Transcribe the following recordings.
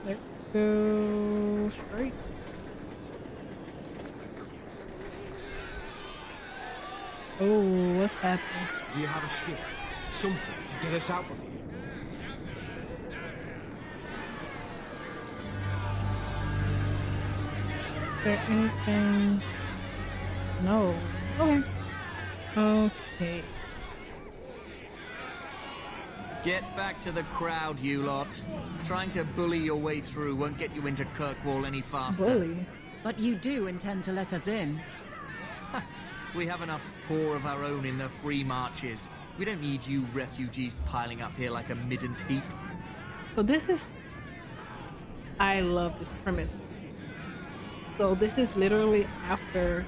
Let's go straight. Oh, what's happening? Do you have a ship? Something to get us out of here? Is there anything? No. Okay. Okay. Get back to the crowd, you lot. Trying to bully your way through won't get you into Kirkwall any faster. Bully. But you do intend to let us in. We have enough poor of our own in the free marches. We don't need you refugees piling up here like a middens heap. So this is... I love this premise. So this is literally after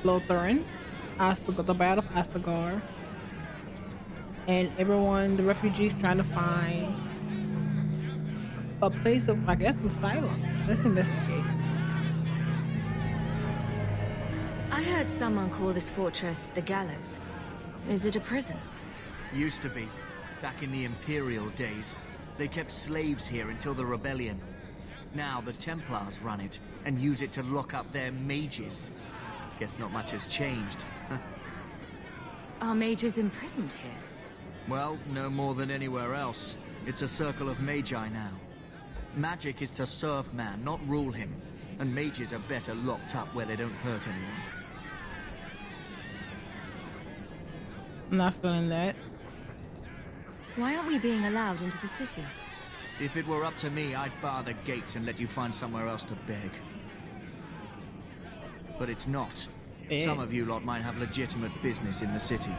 Lotharen, the Battle of Asgard, and everyone, the refugees, trying to find a place of, I guess, asylum. Let's investigate. I heard someone call this fortress the Gallows. Is it a prison? Used to be. Back in the Imperial days. They kept slaves here until the rebellion. Now the Templars run it and use it to lock up their mages. Guess not much has changed. Are mages imprisoned here? Well, no more than anywhere else. It's a circle of magi now. Magic is to serve man, not rule him. And mages are better locked up where they don't hurt anyone. I'm not feeling that. Why aren't we being allowed into the city? If it were up to me, I'd bar the gates and let you find somewhere else to beg. But it's not. Some of you lot might have legitimate business in the city.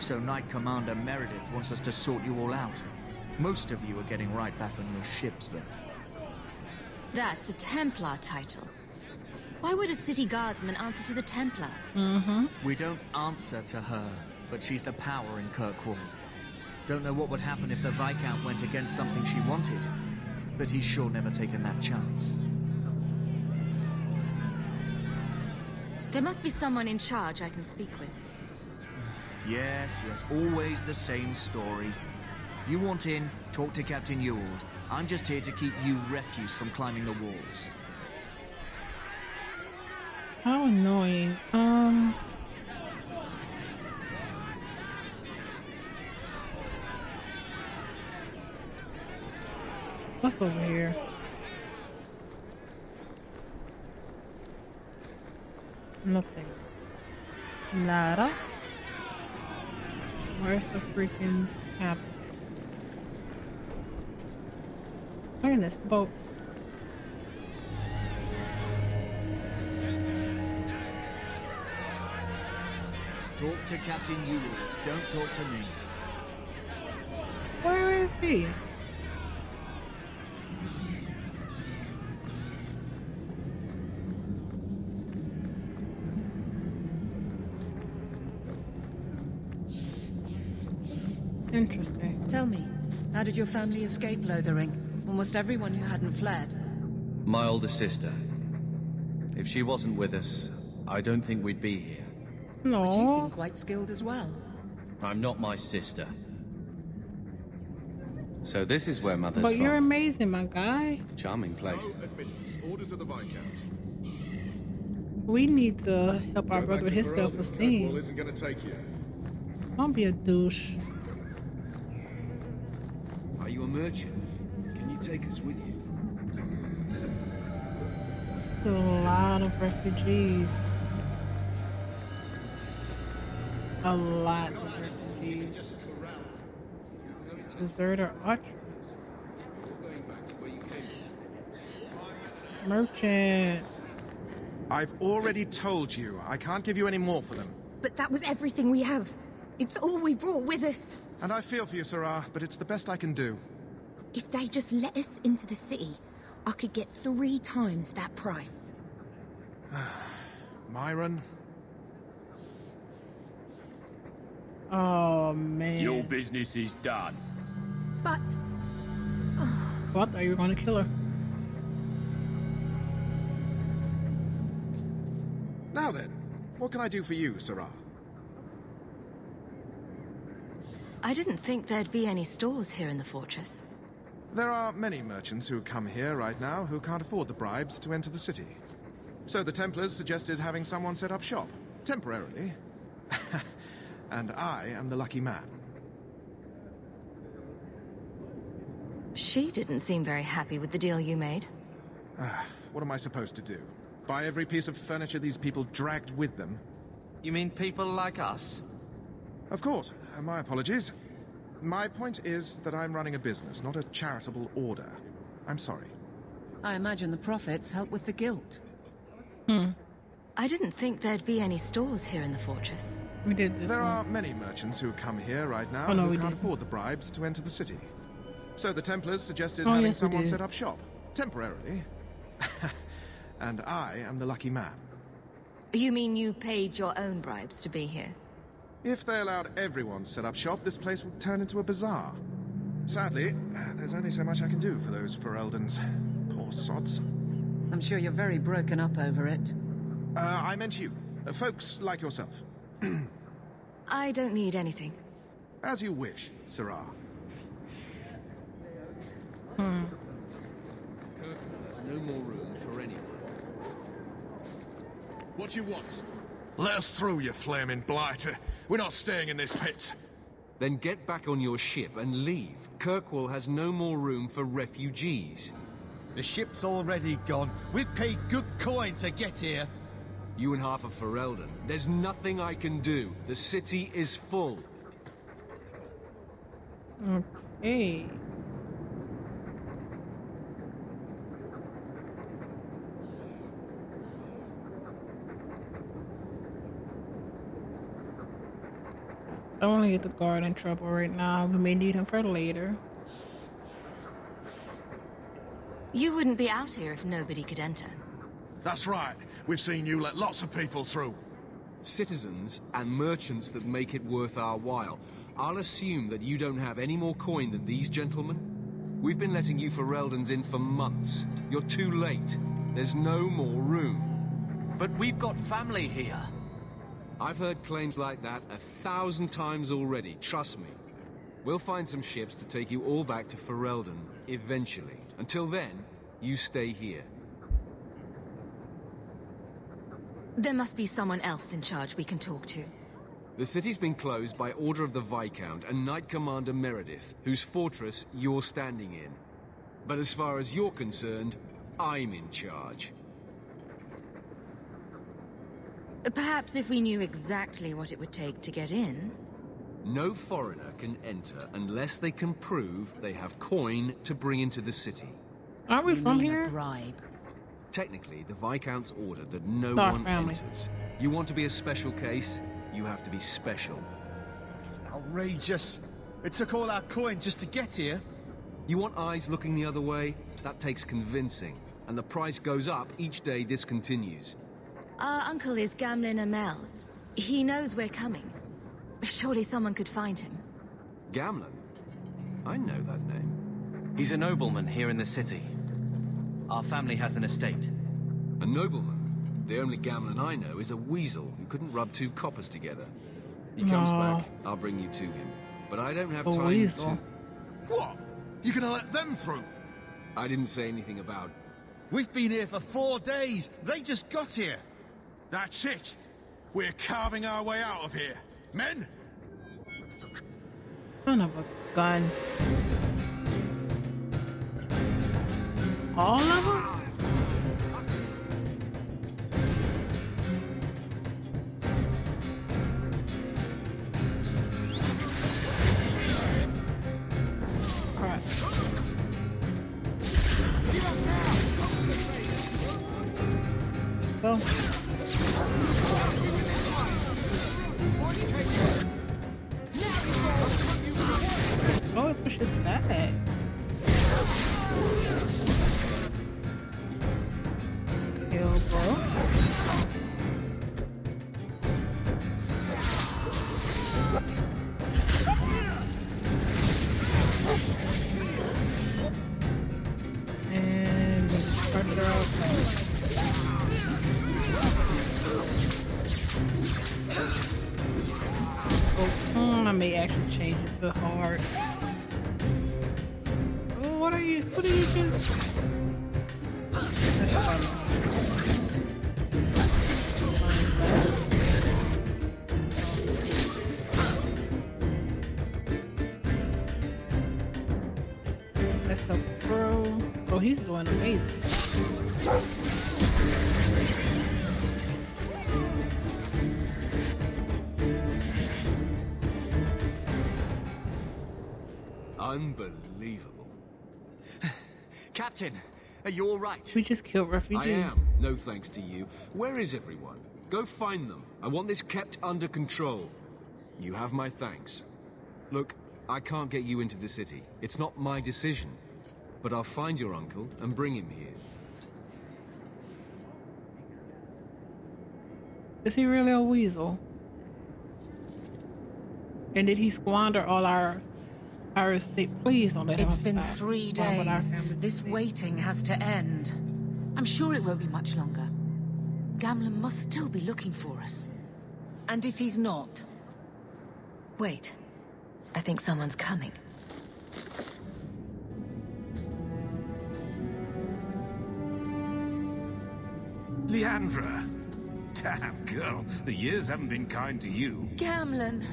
So Knight Commander Meredith wants us to sort you all out. Most of you are getting right back on your ships, though. That's a Templar title. Why would a city guardsman answer to the Templars? We don't answer to her, but she's the power in Kirkwall. Don't know what would happen if the Viscount went against something she wanted, but he's sure never taken that chance. There must be someone in charge I can speak with. Yes, always the same story. You want in, talk to Captain Ewald. I'm just here to keep you refuse from climbing the walls. How annoying. What's over here? Nothing. Nada. Where's the freaking captain? Look at this boat. Talk to Captain Ewald, don't talk to me. Where is he? Interesting. Tell me, how did your family escape Lothering? Almost everyone who hadn't fled. My older sister. If she wasn't with us, I don't think we'd be here. No. But you seem quite skilled as well. I'm not my sister. So this is where Mother's But you're from. amazing, my guy. Charming place. No admittance. Orders of the Viscount. We need to help our brother with his Ferelden. Kirkwall self-esteem. isn't going to take you. Don't be a douche. Are you a merchant? Can you take us with you? There's a lot of refugees. A lot of refugees. Deserter archers. Going back to where you came from. Merchant. I've already told you, I can't give you any more for them. But that was everything we have. It's all we brought with us. And I feel for you, Sarah, but it's the best I can do. If they just let us into the city, I could get 3 times that price. Myron? Oh, man. Your business is done. But Well, I thought you were going to kill her. Now then, what can I do for you, Sarah? I didn't think there'd be any stores here in the fortress. There are many merchants who come here right now who can't afford the bribes to enter the city. So the Templars suggested having someone set up shop, temporarily. And I am the lucky man. She didn't seem very happy with the deal you made. What am I supposed to do? Buy every piece of furniture these people dragged with them? You mean people like us? Of course. My apologies. My point is that I'm running a business, not a charitable order. I'm sorry. I imagine the profits help with the guilt. I didn't think there'd be any stores here in the fortress. We did this There one. are many merchants who come here right now Oh, no, who we can't didn't. afford the bribes to enter the city. So the Templars suggested Oh, having yes, we someone did. set up shop, temporarily. And I am the lucky man. You mean you paid your own bribes to be here? If they allowed everyone to set up shop, this place would turn into a bazaar. Sadly, there's only so much I can do for those Fereldens. Poor sods. I'm sure you're very broken up over it. I meant you. Folks like yourself. I don't need anything. As you wish, Sirrah. Kirkwall has no more room for anyone. What do you want? Let us through, you flaming blighter. We're not staying in this pit. Then get back on your ship and leave. Kirkwall has no more room for refugees. The ship's already gone. We've paid good coin to get here. You and half of Ferelden. There's nothing I can do. The city is full. Okay. I don't want to get the guard in trouble right now. We may need him for later. You wouldn't be out here if nobody could enter. That's right. We've seen you let lots of people through. Citizens and merchants that make it worth our while. I'll assume that you don't have any more coin than these gentlemen. We've been letting you Fereldens in for months. You're too late. There's no more room. But we've got family here. I've heard claims like that 1,000 times already, trust me. We'll find some ships to take you all back to Ferelden, eventually. Until then, you stay here. There must be someone else in charge we can talk to. The city's been closed by order of the Viscount and Knight Commander Meredith, whose fortress you're standing in. But as far as you're concerned, I'm in charge. Perhaps if we knew exactly what it would take to get in. No foreigner can enter unless they can prove they have coin to bring into the city. Aren't we from mean a here? bribe. Technically, the Viscount's ordered that no Our one family. enters. You want to be a special case, you have to be special. It's outrageous. It took all our coin just to get here. You want eyes looking the other way? That takes convincing. And the price goes up each day this continues. Our uncle is Gamlin Amel. He knows we're coming. Surely someone could find him. Gamlin? I know that name. He's a nobleman here in the city. Our family has an estate. A nobleman? The only Gamlin I know is a weasel who couldn't rub two coppers together. He comes Aw. back, I'll bring you to him. But I don't have A time weasel. to... What? You're gonna let them through? I didn't say anything about... We've been here for 4 days. They just got here. That's it. We're carving our way out of here. Men? Son of a gun. All of them? Crap. Let's go. Oh, it pushes back. Heal, bro. And start it out. Oh, I may actually change it to hard. Oh, what are you? What are you just? That's funny. Let's help throw. Oh, he's doing amazing. Unbelievable. Captain, are you all right? We just killed refugees. I am. No thanks to you. Where is everyone? Go find them. I want this kept under control. You have my thanks. Look, I can't get you into the city. It's not my decision. But I'll find your uncle and bring him here. Is he really a weasel? And did he squander all our estate? Please don't let him It's been stop. 3 Why would our days. families This estate? waiting has to end. I'm sure it won't be much longer. Gamlen must still be looking for us. And if he's not? Wait. I think someone's coming. Leandra! Damn, girl. The years haven't been kind to you. Gamlen!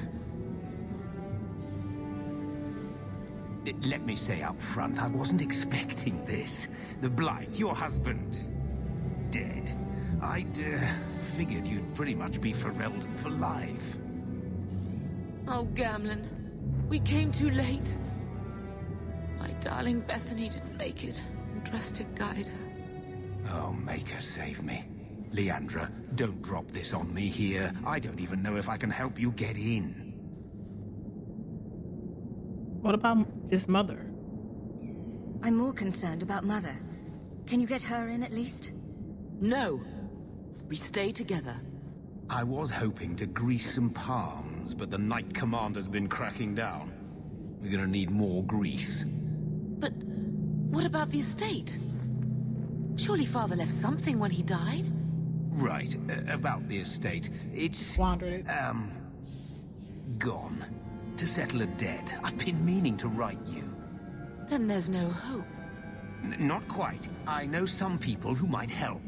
Let me say up front, I wasn't expecting this. The Blight, your husband, dead. I'd figured you'd pretty much be Ferelden for life. Oh, Gamlen. We came too late. My darling Bethany didn't make it, and trust to guide her. Oh, make her save me. Leandra, don't drop this on me here. I don't even know if I can help you get in. What about his mother? I'm more concerned about Mother. Can you get her in at least? No. We stay together. I was hoping to grease some palms, but the Knight Commander's been cracking down. We're gonna need more grease. But what about the estate? Surely Father left something when he died? Right, about the estate. It's... Squandered it. Gone. To settle a debt. I've been meaning to write you. Then there's no hope. Not quite. I know some people who might help.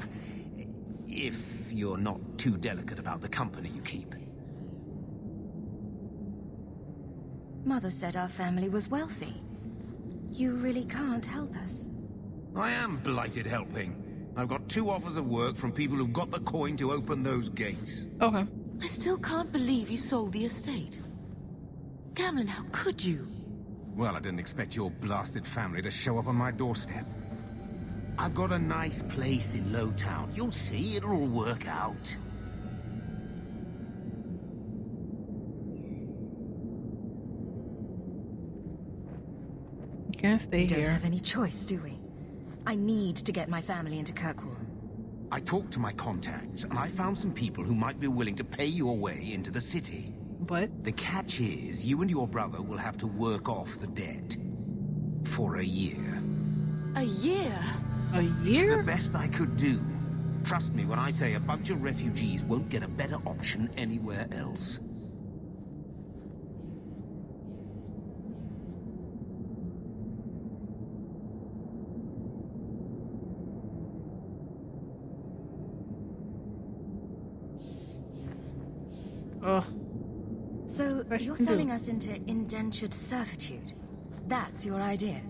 If you're not too delicate about the company you keep. Mother said our family was wealthy. You really can't help us. I am blighted helping. I've got 2 offers of work from people who've got the coin to open those gates. Okay. I still can't believe you sold the estate. Gamlen, how could you? Well, I didn't expect your blasted family to show up on my doorstep. I've got a nice place in Lowtown. You'll see, it'll all work out. We can't stay We don't here. have any choice, do we? I need to get my family into Kirkwall. I talked to my contacts, and I found some people who might be willing to pay your way into the city. But The catch is, you and your brother will have to work off the debt. For a year. A year? a It's the year? best I could do. Trust me when I say a bunch of refugees won't get a better option anywhere else. Ugh. So, What you're you can selling do. us into indentured servitude. That's your idea.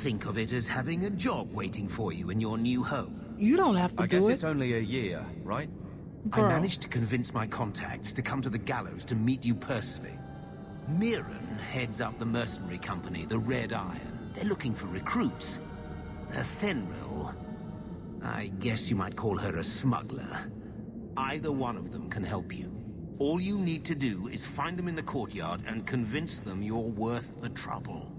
Think of it as having a job waiting for you in your new home. You don't have to I do guess it. it's only a year, right? Girl. I managed to convince my contacts to come to the gallows to meet you personally. Mirren heads up the mercenary company, the Red Iron. They're looking for recruits. Thenril, I guess you might call her a smuggler. Either one of them can help you. All you need to do is find them in the courtyard and convince them you're worth the trouble.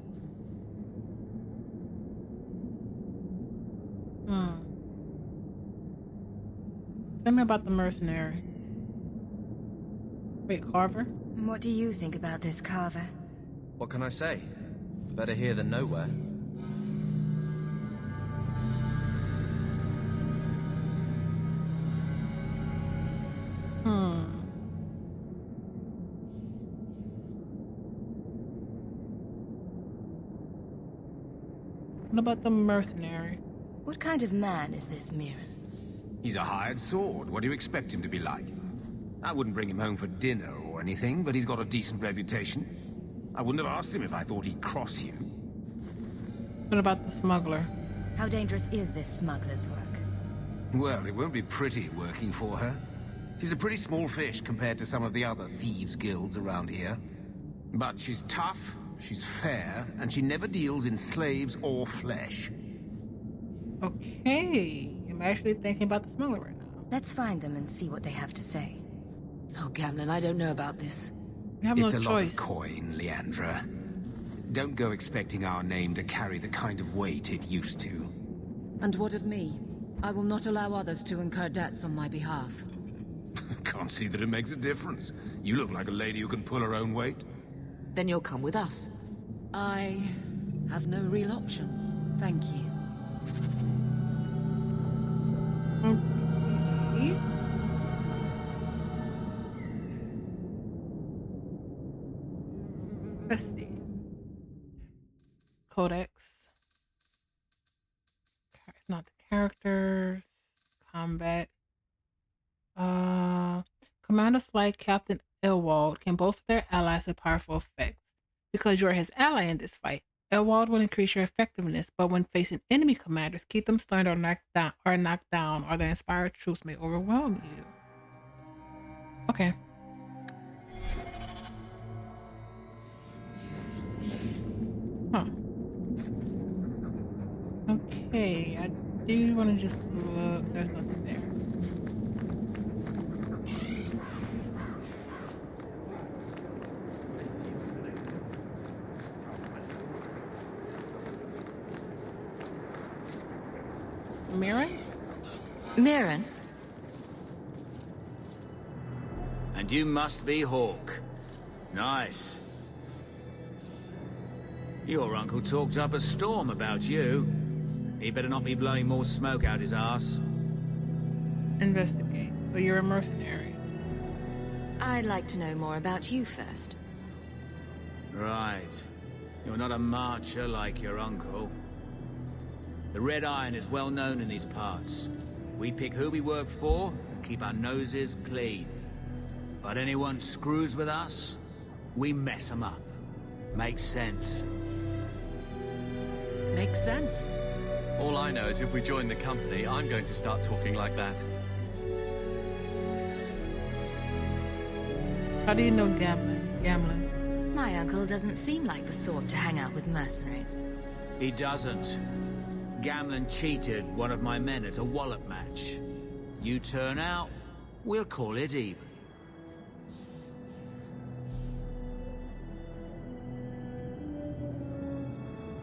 Tell me about the mercenary. Wait, Carver? What do you think about this, Carver? What can I say? Better here than nowhere. What about the mercenary? What kind of man is this Mirren? He's a hired sword. What do you expect him to be like? I wouldn't bring him home for dinner or anything, but he's got a decent reputation. I wouldn't have asked him if I thought he'd cross you. What about the smuggler? How dangerous is this smuggler's work? Well, it won't be pretty working for her. She's a pretty small fish compared to some of the other thieves' guilds around here. But she's tough, she's fair, and she never deals in slaves or flesh. Okay, I'm actually thinking about the smuggler right now. Let's find them and see what they have to say. Oh, Gamlen, I don't know about this. We have It's no a lot choice. of coin, Leandra. Don't go expecting our name to carry the kind of weight it used to. And what of me? I will not allow others to incur debts on my behalf. Can't see that it makes a difference. You look like a lady who can pull her own weight. Then you'll come with us. I have no real option. Thank you. Okay. Let's see. Codex. It's not the characters. Combat. Commanders like Captain Elwald can bolster their allies with powerful effects. Because you are his ally in this fight, Elwald will increase your effectiveness, but when facing enemy commanders, keep them stunned or knocked down, or their inspired troops may overwhelm you. Okay. Huh. Okay, I do want to just look. There's nothing there. Mirren? Mirren? And you must be Hawke. Nice. Your uncle talked up a storm about you. He better not be blowing more smoke out his ass. Investigate. So you're a mercenary. I'd like to know more about you first. Right. You're not a marcher like your uncle. The Red Iron is well known in these parts. We pick who we work for and keep our noses clean. But anyone screws with us, we mess them up. Makes sense. Makes sense. All I know is if we join the company, I'm going to start talking like that. How do you know Gamlen? My uncle doesn't seem like the sort to hang out with mercenaries. He doesn't. Gamlen cheated one of my men at a wallop match. You turn out, we'll call it even.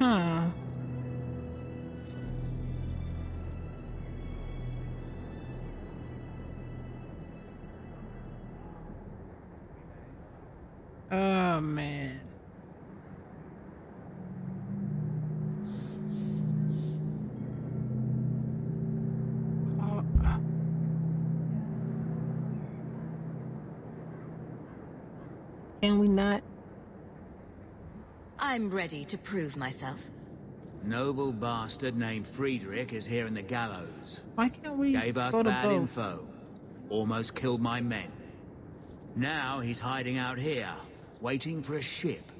Huh. Oh, man. Can we not? I'm ready to prove myself. Noble bastard named Friedrich is here in the gallows. Why can't we Gave us go to bad both? info. Almost killed my men. Now he's hiding out here, waiting for a ship.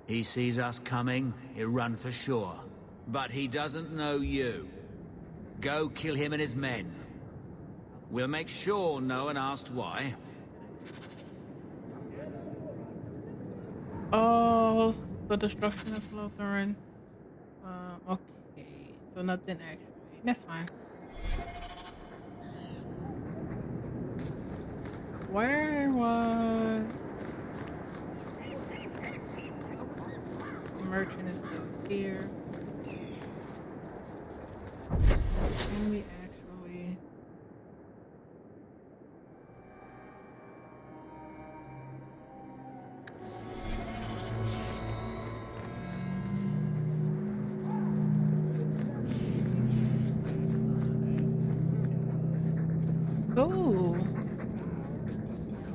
He sees us coming, he'll run for shore. But he doesn't know you. Go kill him and his men. We'll make sure no one asks why. Oh, the destruction of Lotharen. Okay, so nothing actually. That's fine. Where was merchant is still here. Can we actually? Oh.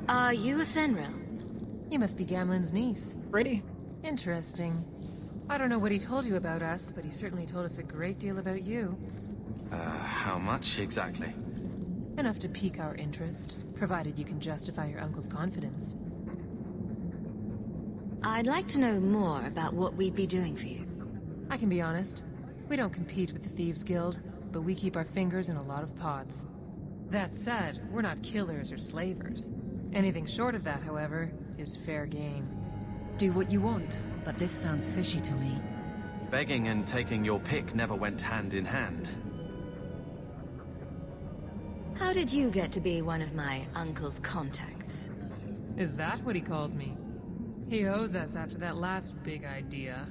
Are you a Fenrir? You must be Gamlen's niece. Pretty. Interesting. I don't know what he told you about us, but he certainly told us a great deal about you. How much exactly? Enough to pique our interest, provided you can justify your uncle's confidence. I'd like to know more about what we'd be doing for you. I can be honest. We don't compete with the Thieves Guild, but we keep our fingers in a lot of pots. That said, we're not killers or slavers. Anything short of that, however, is fair game. Do what you want, but this sounds fishy to me. Begging and taking your pick never went hand in hand. How did you get to be one of my uncle's contacts? Is that what he calls me? He owes us after that last big idea.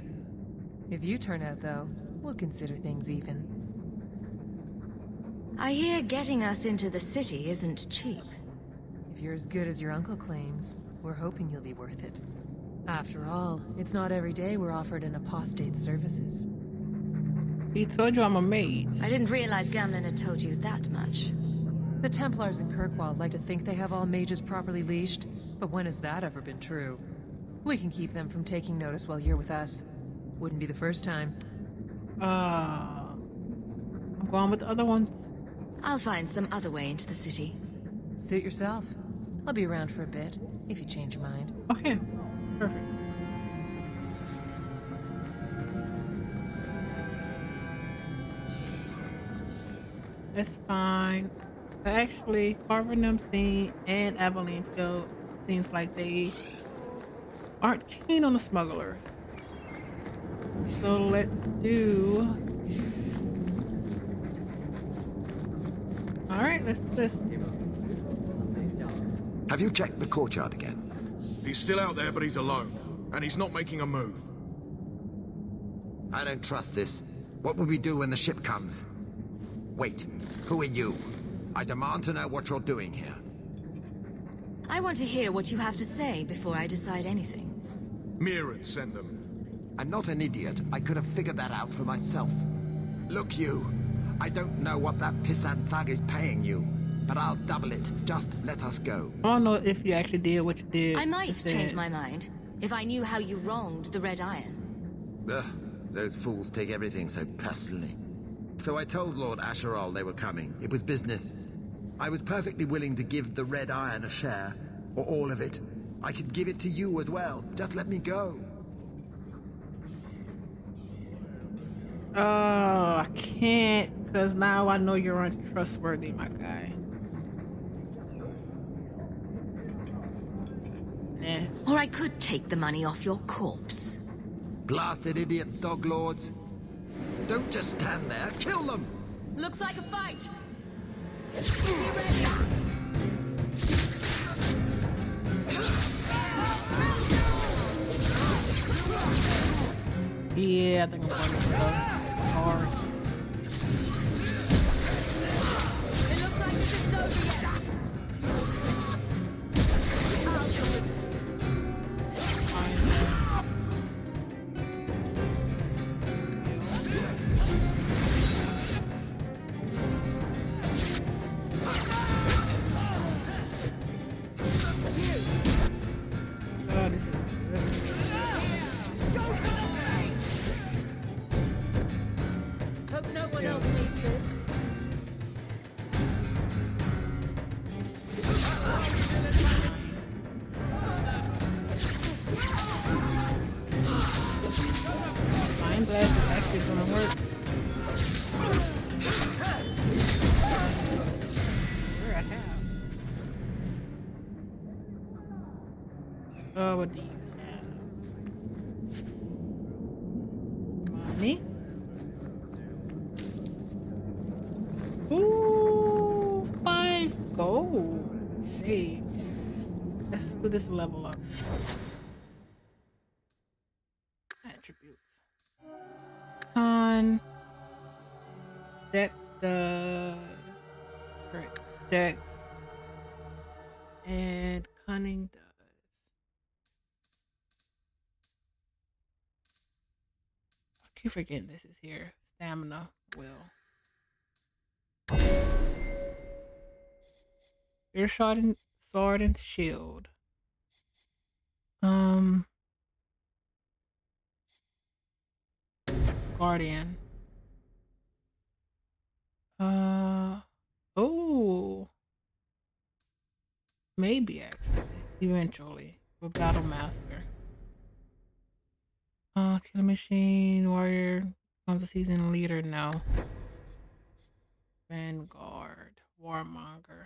If you turn out, though, we'll consider things even. I hear getting us into the city isn't cheap. If you're as good as your uncle claims, we're hoping you'll be worth it. After all, it's not every day we're offered an apostate's services. He told you I'm a mage. I didn't realize Gamlin had told you that much. The Templars in Kirkwall like to think they have all mages properly leashed, but when has that ever been true? We can keep them from taking notice while you're with us. Wouldn't be the first time. I'm going with the other ones. I'll find some other way into the city. Suit yourself. I'll be around for a bit, if you change your mind. Okay, perfect. That's fine. Actually, Carvernum Scene and Abilene Field seems like they aren't keen on the smugglers. So let's do... Alright, let's do this. Have you checked the courtyard again? He's still out there, but he's alone. And he's not making a move. I don't trust this. What will we do when the ship comes? Wait, who are you? I demand to know what you're doing here. I want to hear what you have to say before I decide anything. Mirren sent them. I'm not an idiot. I could have figured that out for myself. Look, you. I don't know what that pissant thug is paying you, but I'll double it. Just let us go. I don't know if you actually did what you did. I might change my mind if I knew how you wronged the Red Iron. Ugh, those fools take everything so personally. So I told Lord Asherall they were coming. It was business. I was perfectly willing to give the Red Iron a share, or all of it. I could give it to you as well. Just let me go. I can't, because now I know you're untrustworthy, my guy. Nah. Or I could take the money off your corpse. Blasted idiot dog lords. Don't just stand there. Kill them! Looks like a fight! Be ready! Yeah, I think I'm going to go hard. It looks like this is over yet. Hope no one else needs this. Mind Blast is actually gonna work. Where I have. Oh, what do you have? Money. Ooh, 5 gold. Hey, let's do this level up. Attributes. Dex does. Correct. Dex. And cunning does. I keep forgetting this is here. Stamina will. Your sword and shield. Guardian. Oh, maybe actually, eventually with Battle Master. Killer Machine, Warrior, comes a season leader, no. Vanguard, Warmonger.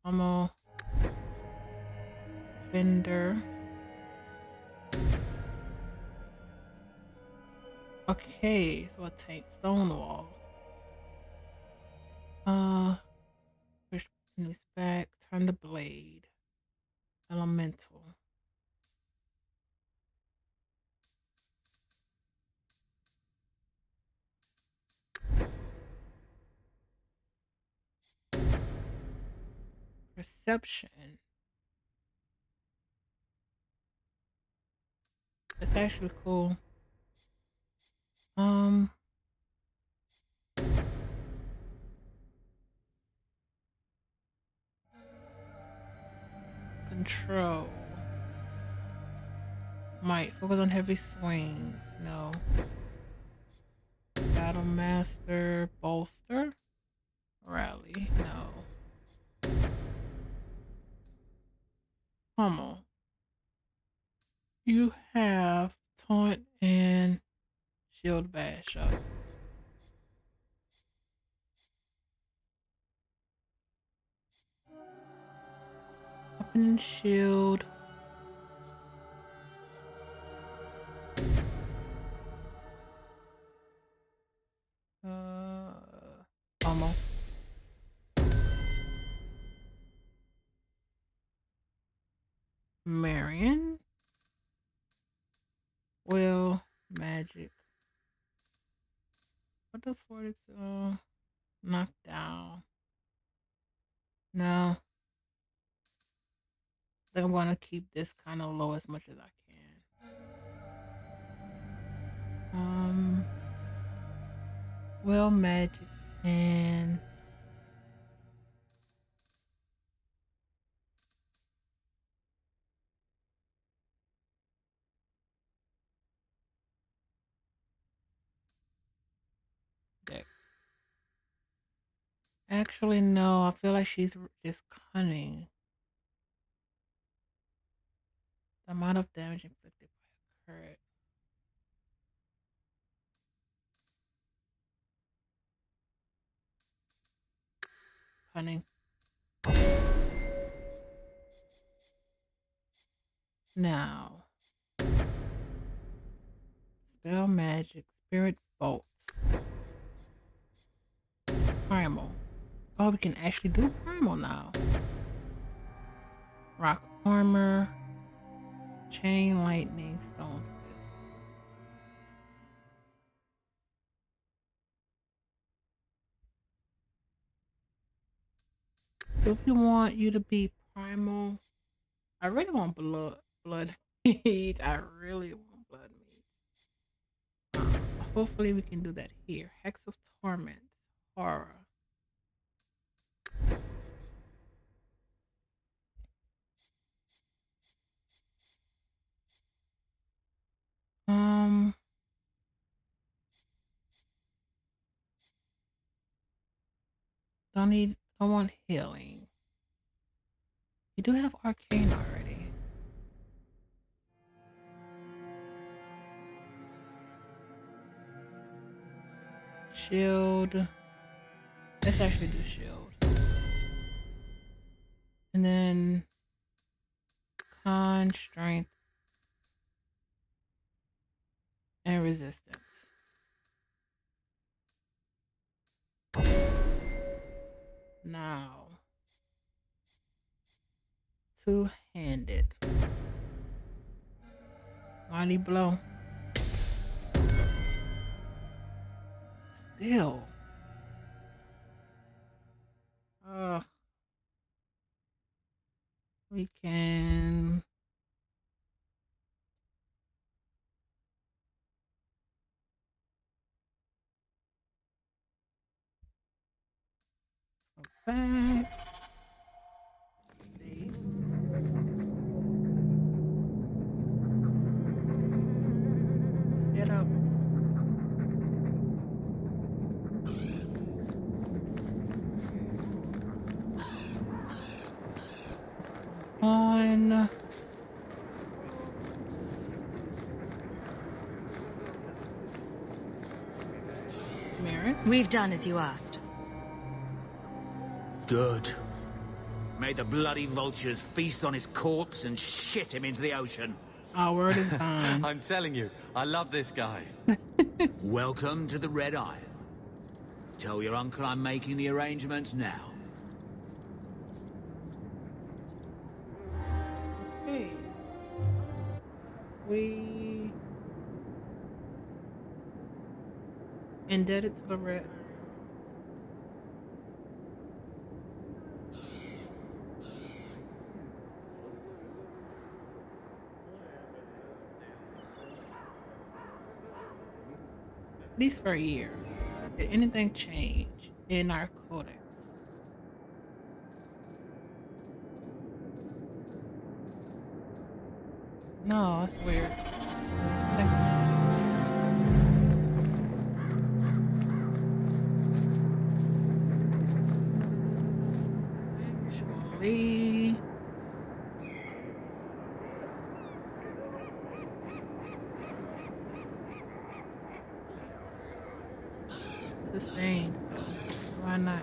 Ammo. Fender. Okay, so a tank Stonewall. Push this back, turn the blade. Elemental. Perception. That's actually cool. Control. Might focus on heavy swings. No. Battle Master. Bolster. Rally. No. Hummel. You have taunt and shield bash up. Weapon and shield. Hummel. Marion. Will. Magic. What does 42? Knock down. No. I think I'm gonna keep this kind of low as much as I can. Will, magic, and dex. Actually, no. I feel like she's just cunning. The amount of damage inflicted by a crit. Cunning. Now. Spell magic. Spirit bolts. It's primal. Oh, we can actually do primal now. Rock armor. Chain lightning. Stone fist. If you want you to be primal, I really want blood meat. I really want blood meat. Hopefully we can do that here. Hex of Torment. Horror. Don't want healing. You do have arcane already. Shield. Let's actually do shield. And then con, strength, and resistance. Now, two-handed. Mighty blow. Still. We can. Go back. Get up. On. Merritt? We've done as you asked. Good. May the bloody vultures feast on his corpse and shit him into the ocean. Our word is bond. I'm telling you, I love this guy. Welcome to the Red Iron. Tell your uncle I'm making the arrangements now. Okay. We indebted to the Red Iron. At least for a year. Did anything change in our codex? No, that's weird. Actually, sustained, so why not?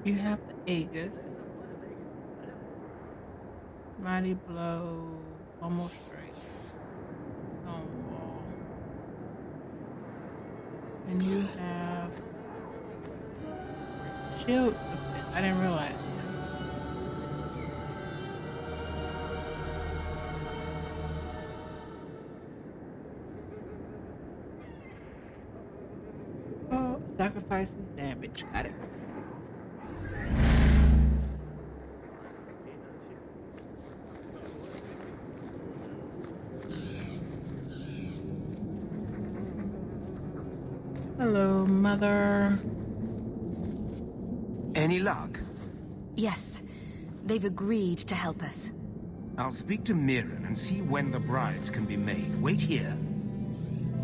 You have the Aegis. Mighty blow, almost straight. Stonewall. And you have shield defense. I didn't realize that. Oh, sacrifices damage. Got it. Hello, Mother. Any luck? Yes. They've agreed to help us. I'll speak to Mirren and see when the bribes can be made. Wait here.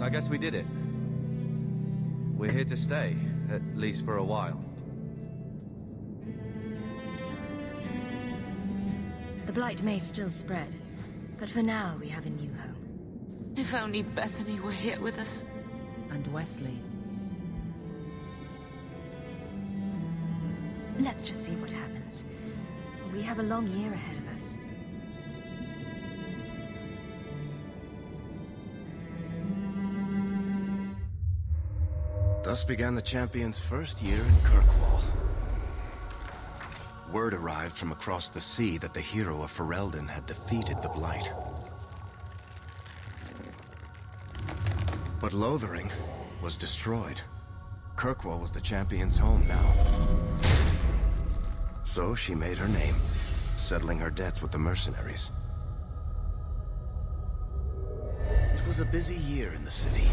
I guess we did it. We're here to stay, at least for a while. The blight may still spread, but for now we have a new home. If only Bethany were here with us. And Wesley. Let's just see what happens. We have a long year ahead of us. Thus began the Champion's first year in Kirkwall. Word arrived from across the sea that the hero of Ferelden had defeated the Blight. But Lothering was destroyed. Kirkwall was the Champion's home now. So she made her name, settling her debts with the mercenaries. It was a busy year in the city.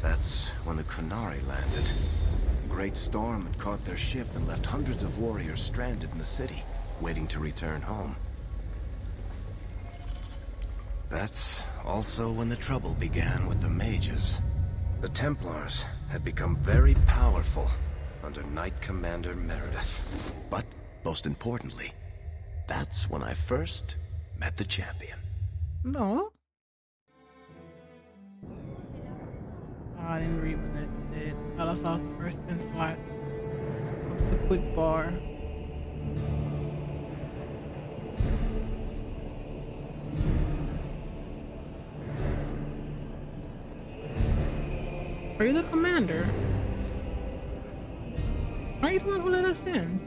That's when the Kunari landed. A great storm had caught their ship and left hundreds of warriors stranded in the city, waiting to return home. That's also when the trouble began with the mages. The Templars had become very powerful under Knight Commander Meredith. But, most importantly, that's when I first met the Champion. No. Oh, I didn't read what that said. I saw the first 10 slots of the quick bar. Are you the commander? Are you the one who let us in?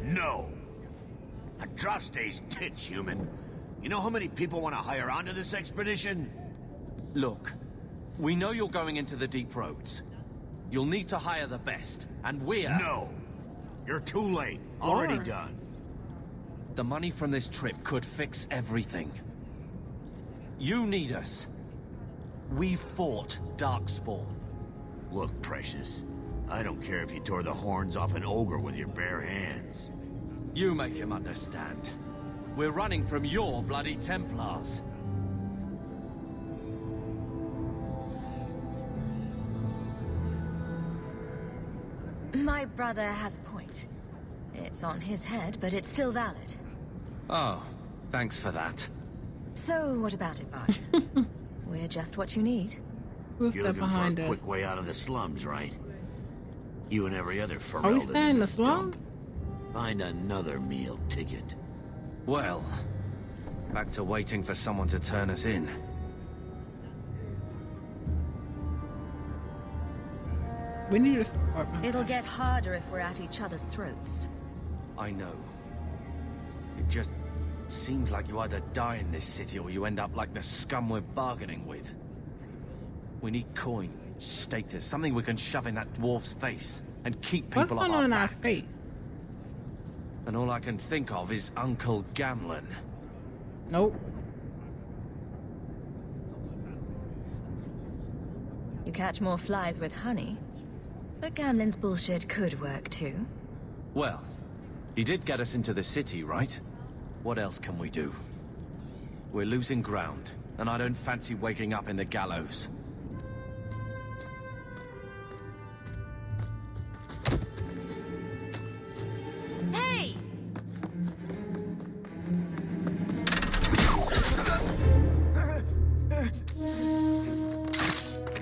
No. I trust these tits, human. You know how many people want to hire onto this expedition? Look, we know you're going into the deep roads. You'll need to hire the best, and we're... No! You're too late. Already done. The money from this trip could fix everything. You need us. We fought Darkspawn. Look, Precious. I don't care if you tore the horns off an ogre with your bare hands. You make him understand. We're running from your bloody Templars. brother has a point. It's on his head, but it's still valid. Oh, thanks for that. So, what about it, Bartran? We're just what you need. Who's You're that looking behind for a us? quick way out of the slums, right? You and every other Ferelden. Are we staying in the slums? Find another meal ticket. Well, back to waiting for someone to turn us in. We need your support. It'll get harder if we're at each other's throats. I know. It just seems like you either die in this city or you end up like the scum we're bargaining with. We need coin, status, something we can shove in that dwarf's face and keep people What's off going our on in our backs. face? And all I can think of is Uncle Gamlen. Nope. You catch more flies with honey. But Gamlen's bullshit could work too. Well, he did get us into the city, right? What else can we do? We're losing ground, and I don't fancy waking up in the gallows. Hey!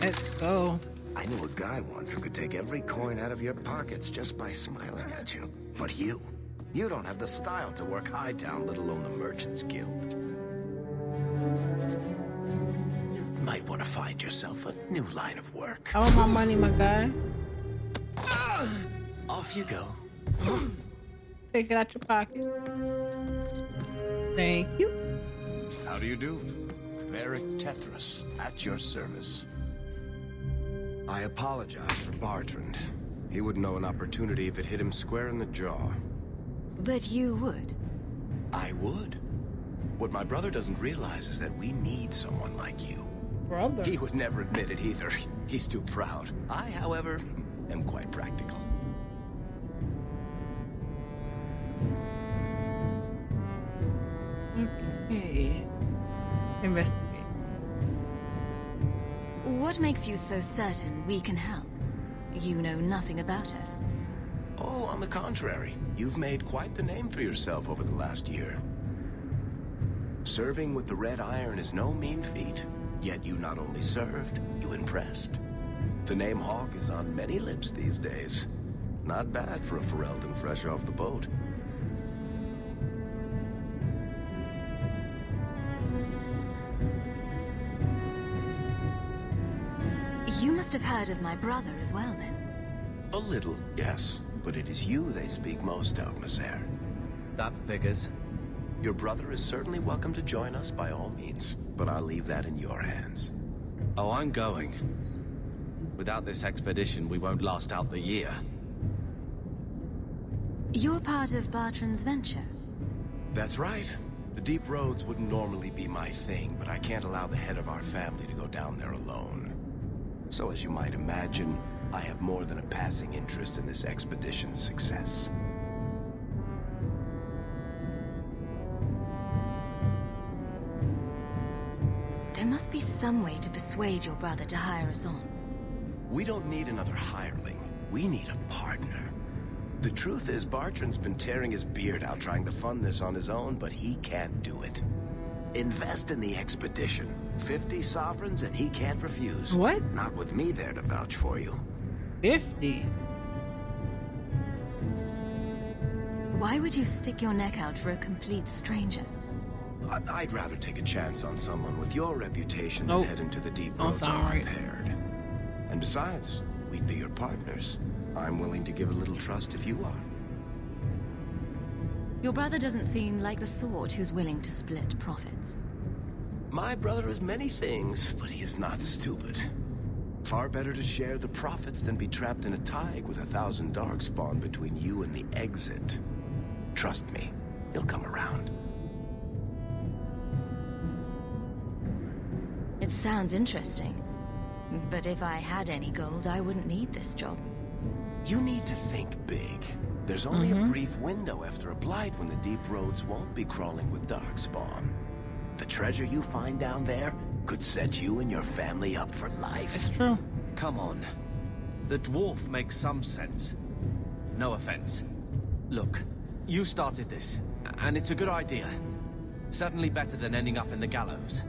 Let's go. I knew a guy once who could take every coin out of your pockets just by smiling at you. But you don't have the style to work Hightown, let alone the Merchants Guild. You might want to find yourself a new line of work. I want my money, my guy. Off you go. Take it out your pocket. Thank you. How do you do? Varric Tethras, at your service. I apologize for Bartrand. He wouldn't know an opportunity if it hit him square in the jaw. But you would. I would. What my brother doesn't realize is that we need someone like you. Brother. He would never admit it either. He's too proud. I, however, am quite practical. Okay. Investigate. What makes you so certain we can help? You know nothing about us. Oh, on the contrary. You've made quite the name for yourself over the last year. Serving with the Red Iron is no mean feat. Yet you not only served, you impressed. The name Hawke is on many lips these days. Not bad for a Ferelden fresh off the boat. You must have heard of my brother as well, then. A little, yes. But it is you they speak most of, Messer. That figures. Your brother is certainly welcome to join us by all means, but I'll leave that in your hands. Oh, I'm going. Without this expedition, we won't last out the year. You're part of Bartran's venture. That's right. The deep roads wouldn't normally be my thing, but I can't allow the head of our family to go down there alone. So as you might imagine, I have more than a passing interest in this expedition's success. There must be some way to persuade your brother to hire us on. We don't need another hireling. We need a partner. The truth is, Bartrand's been tearing his beard out trying to fund this on his own, but he can't do it. Invest in the expedition. 50 sovereigns and he can't refuse. What? Not with me there to vouch for you. 50? Why would you stick your neck out for a complete stranger? I'd rather take a chance on someone with your reputation than head into the deep roads unprepared. And besides, we'd be your partners. I'm willing to give a little trust if you are. Your brother doesn't seem like the sort who's willing to split profits. My brother is many things, but he is not stupid. Far better to share the profits than be trapped in a tide with 1,000 darkspawn between you and the exit. Trust me, he'll come around. It sounds interesting. But if I had any gold, I wouldn't need this job. You need to think big. There's only a brief window after a blight when the deep roads won't be crawling with darkspawn. The treasure you find down there could set you and your family up for life. It's true. Come on. The dwarf makes some sense. no offense. Look, you started this, and it's a good idea. Certainly better than ending up in the gallows.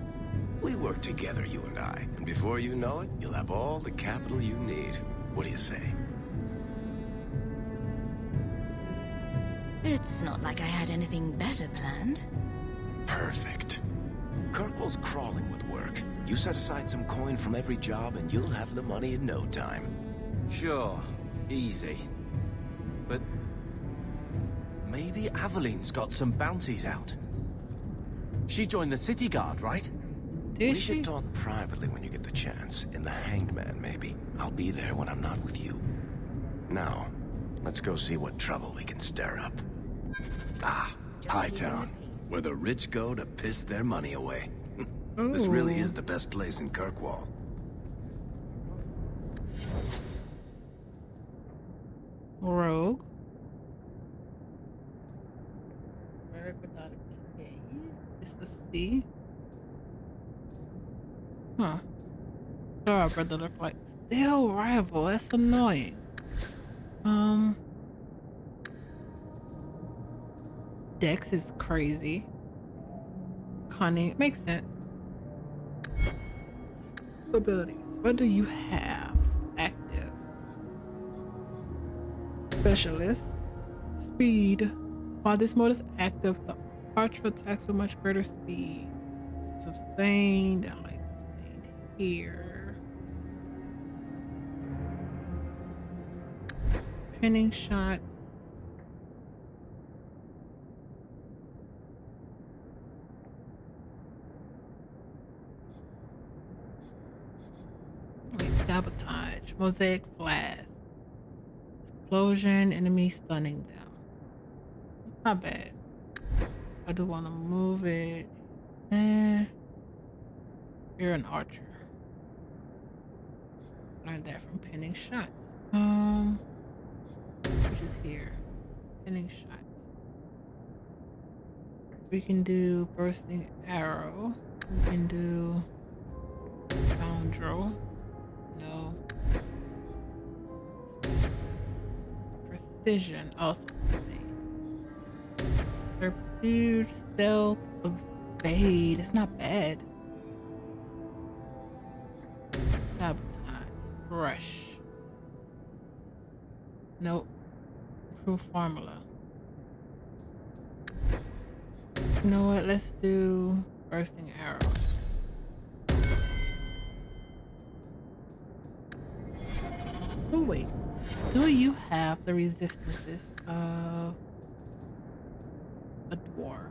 We work together, you and I, and before you know it, you'll have all the capital you need. What do you say? It's not like I had anything better planned. Perfect. Kirkwall's crawling with work. You set aside some coin from every job and you'll have the money in no time. Sure, easy. But maybe Aveline's got some bounties out. She joined the city guard, right? We should talk privately when you get the chance. In the Hanged Man, maybe. I'll be there when I'm not with you. Now, let's go see what trouble we can stir up. Ah, Hightown, where the rich go to piss their money away. This really is the best place in Kirkwall. Rogue. Cleric without a K. It's the C. Huh. What our brother look like? Still rival. That's annoying. Dex is crazy. Cunning. Makes sense. Abilities. What do you have? Active. Specialist. Speed. While this mode is active, the archer attacks with much greater speed. Sustained. I like sustained here. Pinning shot. Sabotage, mosaic flash, explosion, enemy stunning them. Not bad. I do want to move it. You're an archer. Learned that from pinning shots. Which is here. Pinning shots. We can do bursting arrow. We can do scoundrel. No. Precision, also sustained. Subdued, stealth, evade. It's not bad. Sabotage, rush. Nope. Improve formula. You know what? Let's do bursting arrow. Oh wait, do you have the resistances of a dwarf?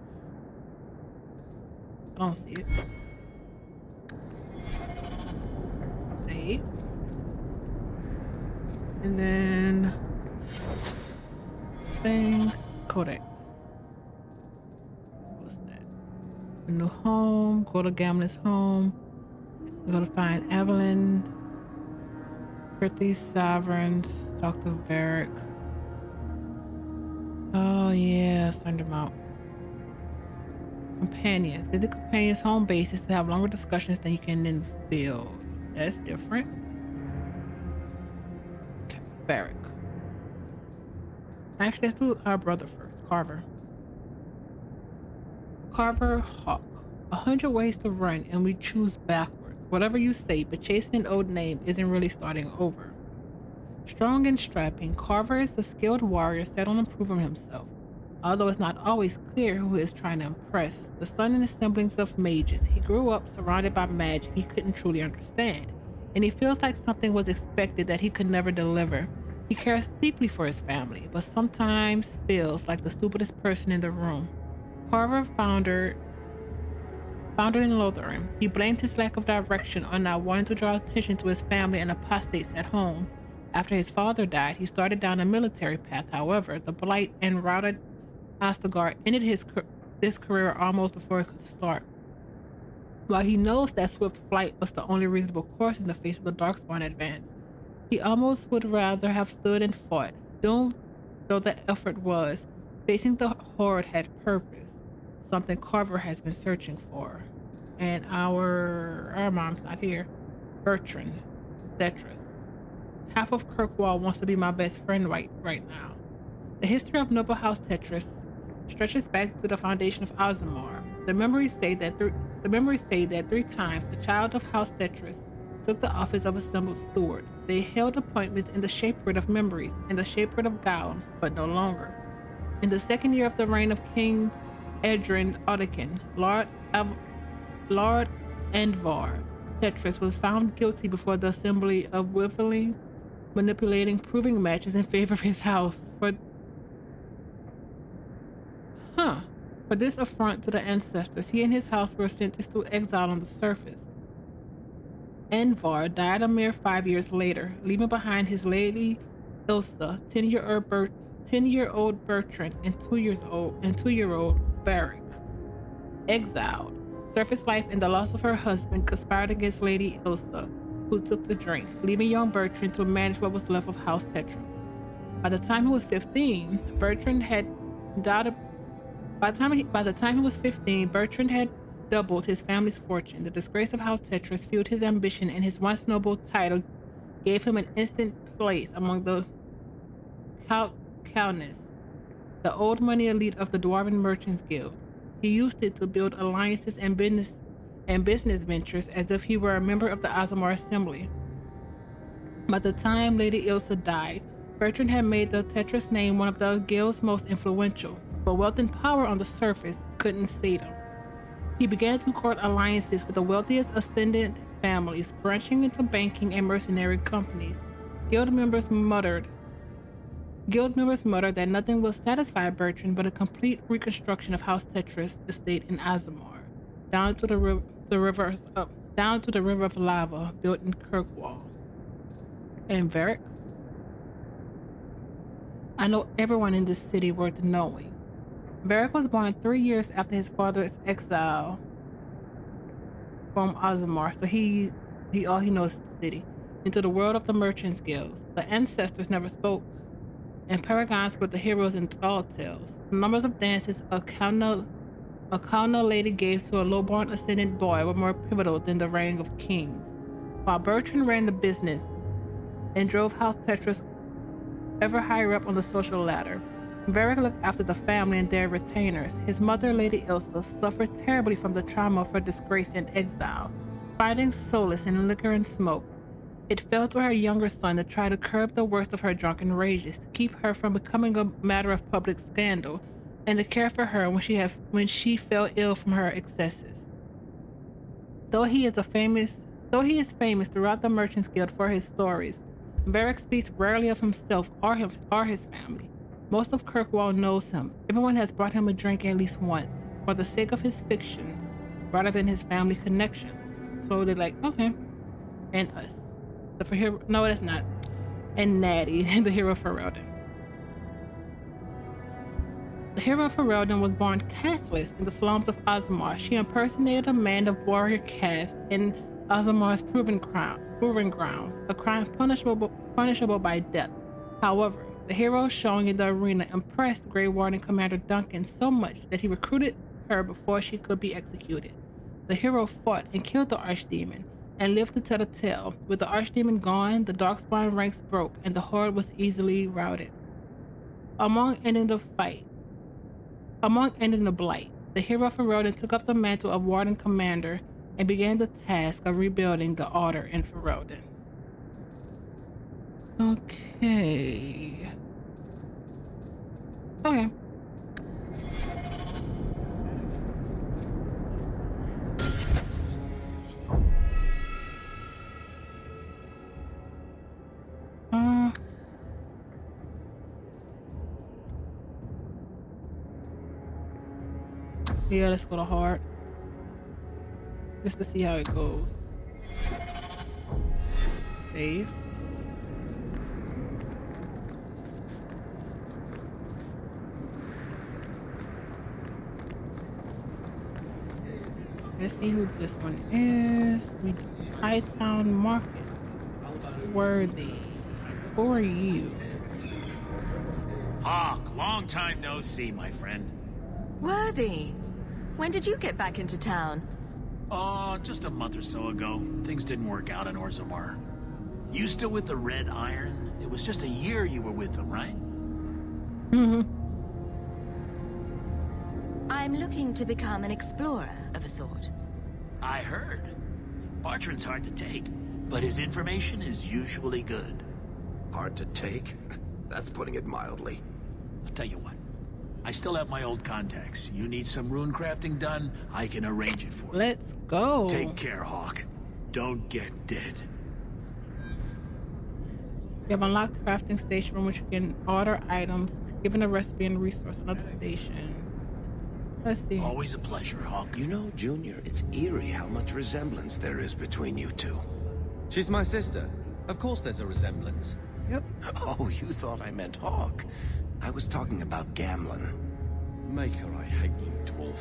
I don't see it. Save. And then thing codex. What's that? A new home. Go to Gamlen's home. Go to find Evelyn. These sovereigns, talk to Varric. Oh yeah, send them out. Companions. Visit companions' home bases to have longer discussions than you can then build. That's different. Okay, Varric. Actually, let's do our brother first. Carver. Carver Hawke. 100 ways to run, and we choose backwards. Whatever you say, but chasing an old name isn't really starting over. Strong and strapping, Carver is a skilled warrior set on improving himself. Although it's not always clear who he is trying to impress, the son and his siblings of mages, he grew up surrounded by magic he couldn't truly understand, and he feels like something was expected that he could never deliver. He cares deeply for his family, but sometimes feels like the stupidest person in the room. Carver foundered in Lotharing. He blamed his lack of direction on not wanting to draw attention to his family and apostates at home. After his father died, he started down a military path. However, the blight and routed Astegard ended his career almost before it could start. While he knows that swift flight was the only reasonable course in the face of the darkspawn advance, he almost would rather have stood and fought. Doomed though the effort was, facing the horde had purpose. Something Carver has been searching for. And our mom's not here. Bertrand. Cetrus. Half of Kirkwall wants to be my best friend right now. The history of Noble House Tetris stretches back to the foundation of Aasimar. The memories say that 3 times a child of House Tetris took the office of assembled steward. They held appointments in the Shapered of Memories and the Shapered of Golems, but no longer. In the second year of the reign of King Edrin Odekin, Lord Andvar Tetris was found guilty before the assembly of willfully manipulating proving matches in favor of his house. For this affront to the ancestors, he and his house were sentenced to exile on the surface. Andvar died a mere 5 years later, leaving behind his lady Ilsa, 10-year-old Bertrand, and 2-year-old Varric. Exiled, surface life and the loss of her husband conspired against Lady Ilsa, who took to drink, leaving young Bertrand to manage what was left of House Tetris. By the time he was 15, Bertrand had doubled his family's fortune. The disgrace of House Tetris fueled his ambition, and his once noble title gave him an instant place among the Kalnis, the old money elite of the Dwarven Merchants Guild. He used it to build alliances and business ventures as if he were a member of the Aasimar Assembly. By the time Lady Ilsa died, Bertrand had made the Tetris name one of the guild's most influential, but wealth and power on the surface couldn't sate him. He began to court alliances with the wealthiest ascendant families, branching into banking and mercenary companies. Guild members muttered that nothing will satisfy Bertrand but a complete reconstruction of House Tetris' estate in Aasimar, down to the river of lava built in Kirkwall. And Varric? I know everyone in this city worth knowing. Varric was born 3 years after his father's exile from Aasimar, so all he knows is the city, into the world of the Merchants Guilds. The ancestors never spoke, and paragons were the heroes in tall tales. The numbers of dances a Kauna lady gave to a lowborn ascendant boy were more pivotal than the reign of kings. While Bertrand ran the business and drove House Tetris ever higher up on the social ladder, Varric looked after the family and their retainers. His mother, Lady Ilsa, suffered terribly from the trauma of her disgrace and exile, finding solace in liquor and smoke. It fell to her younger son to try to curb the worst of her drunken rages, to keep her from becoming a matter of public scandal, and to care for her when she fell ill from her excesses. Though he is famous throughout the Merchants Guild for his stories, Varric speaks rarely of himself or his family. Most of Kirkwall knows him. Everyone has brought him a drink at least once, for the sake of his fictions, rather than his family connections. So they're like, okay. And us. No, that's not. And Natty, the hero Ferelden. The hero Ferelden was born casteless in the slums of Aasimar. She impersonated a man of warrior caste in Aasimar's proving grounds, a crime punishable by death. However, the hero showing in the arena impressed Grey Warden Commander Duncan so much that he recruited her before she could be executed. The hero fought and killed the Archdemon, and lived to tell the tale. With the Archdemon gone, the Darkspawn ranks broke, and the Horde was easily routed. Among ending the blight, the hero Ferelden took up the mantle of Warden Commander and began the task of rebuilding the Order in Ferelden. Okay. Yeah, let's go to hard. Just to see how it goes. Save. Let's see who this one is. We do Hightown Market. Worthy. Who are you? Hawke, long time no see, my friend. Worthy. When did you get back into town? Oh, just a month or so ago. Things didn't work out in Orzammar. You still with the Red Iron? It was just a year you were with them, right? I'm looking to become an explorer of a sort. I heard. Bartrand's hard to take, but his information is usually good. Hard to take? That's putting it mildly. I'll tell you what. I still have my old contacts. You need some rune crafting done, I can arrange it for you. Let's go. Take care, Hawke. Don't get dead. You have unlocked crafting station from which you can order items, given a recipe and resource. Another station. Let's see. Always a pleasure, Hawke. You know, Junior, it's eerie how much resemblance there is between you two. She's my sister. Of course there's a resemblance. Yep. Oh, you thought I meant Hawke. I was talking about Gamlen. Maker, I hate you, dwarf.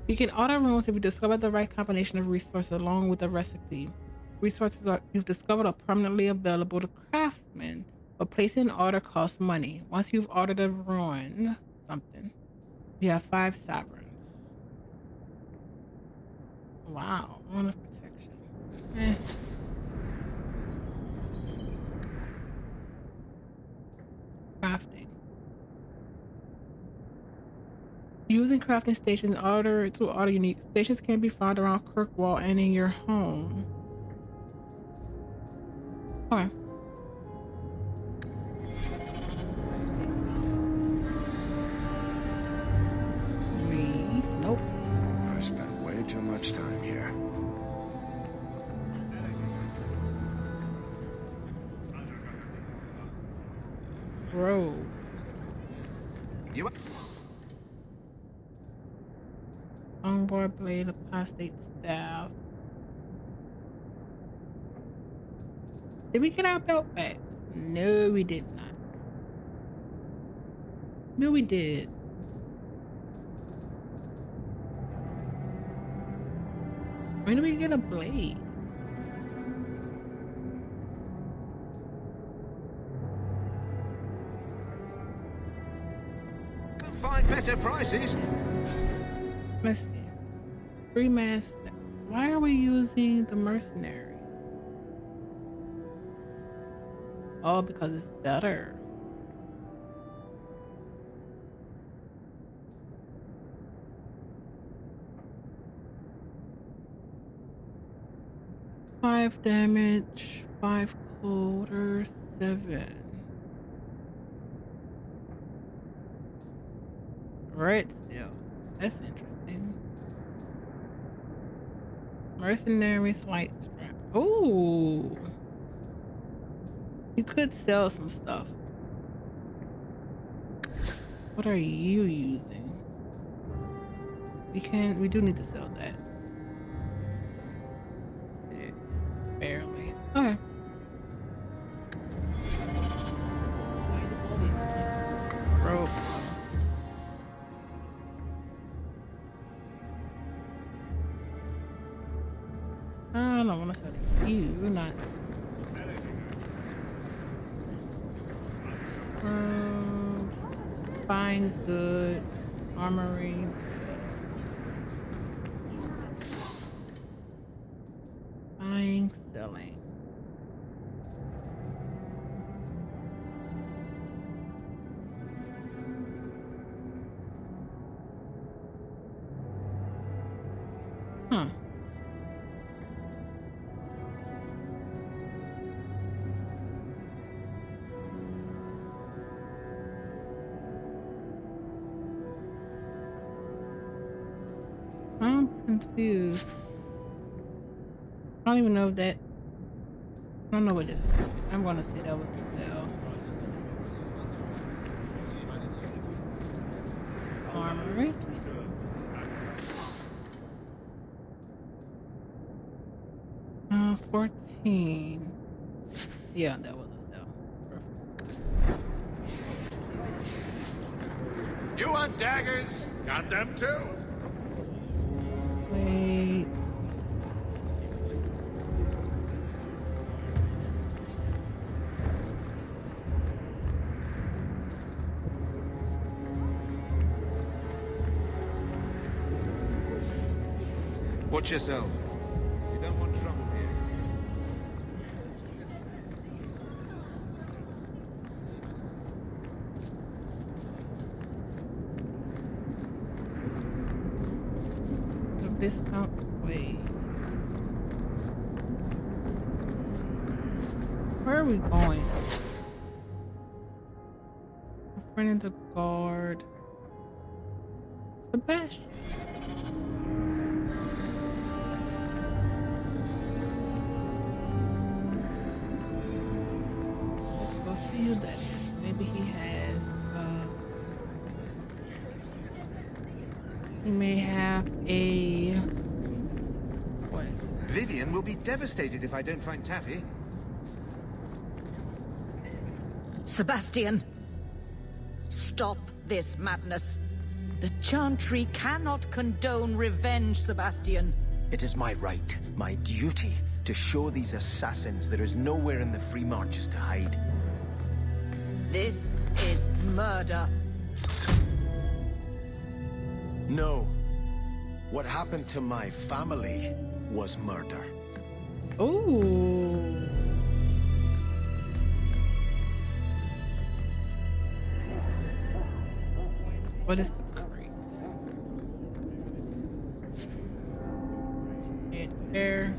You can order runes if you discover the right combination of resources along with a recipe. Resources you've discovered are permanently available to craftsmen, but placing an order costs money. Once you've ordered a rune, you have 5 sovereigns. Wow, one of protection. Crafting. Using crafting stations to order unique stations can be found around Kirkwall and in your home. Okay. Nope. I spent way too much time here. Bro. Longboard blade, apostate staff. Did we get our belt back? No, we did not. No, we did. When do we get a blade? Find better prices. Let's see. Free mass. Why are we using the mercenaries? Oh, because it's better. Five damage, 5 cold, or 7. Red still. That's interesting. Mercenary slight strap. Ooh. You could sell some stuff. What are you using? We do need to sell that. 6, barely. Okay. Rope. I don't want to sell you, not. Fine goods, armory. Buying, selling. Huh. I'm confused. I don't even know if that. I don't know what this is. I'm gonna say that was a sell. Armory. Uh, 14. Yeah, that was a sell. Perfect. You want daggers? Got them too. Wait. Watch yourself. You don't want trouble here. discount. Wait. Where are we going? A friend in the guard. Sebastian. Let's go see who that is. Maybe he has he may have a quest. Vivian will be devastated if I don't find Taffy. Sebastian! Stop this madness. The Chantry cannot condone revenge, Sebastian. It is my right, my duty, to show these assassins there is nowhere in the Free Marches to hide. This is murder. No. What happened to my family was murder. Ooh. What is the crate? And air.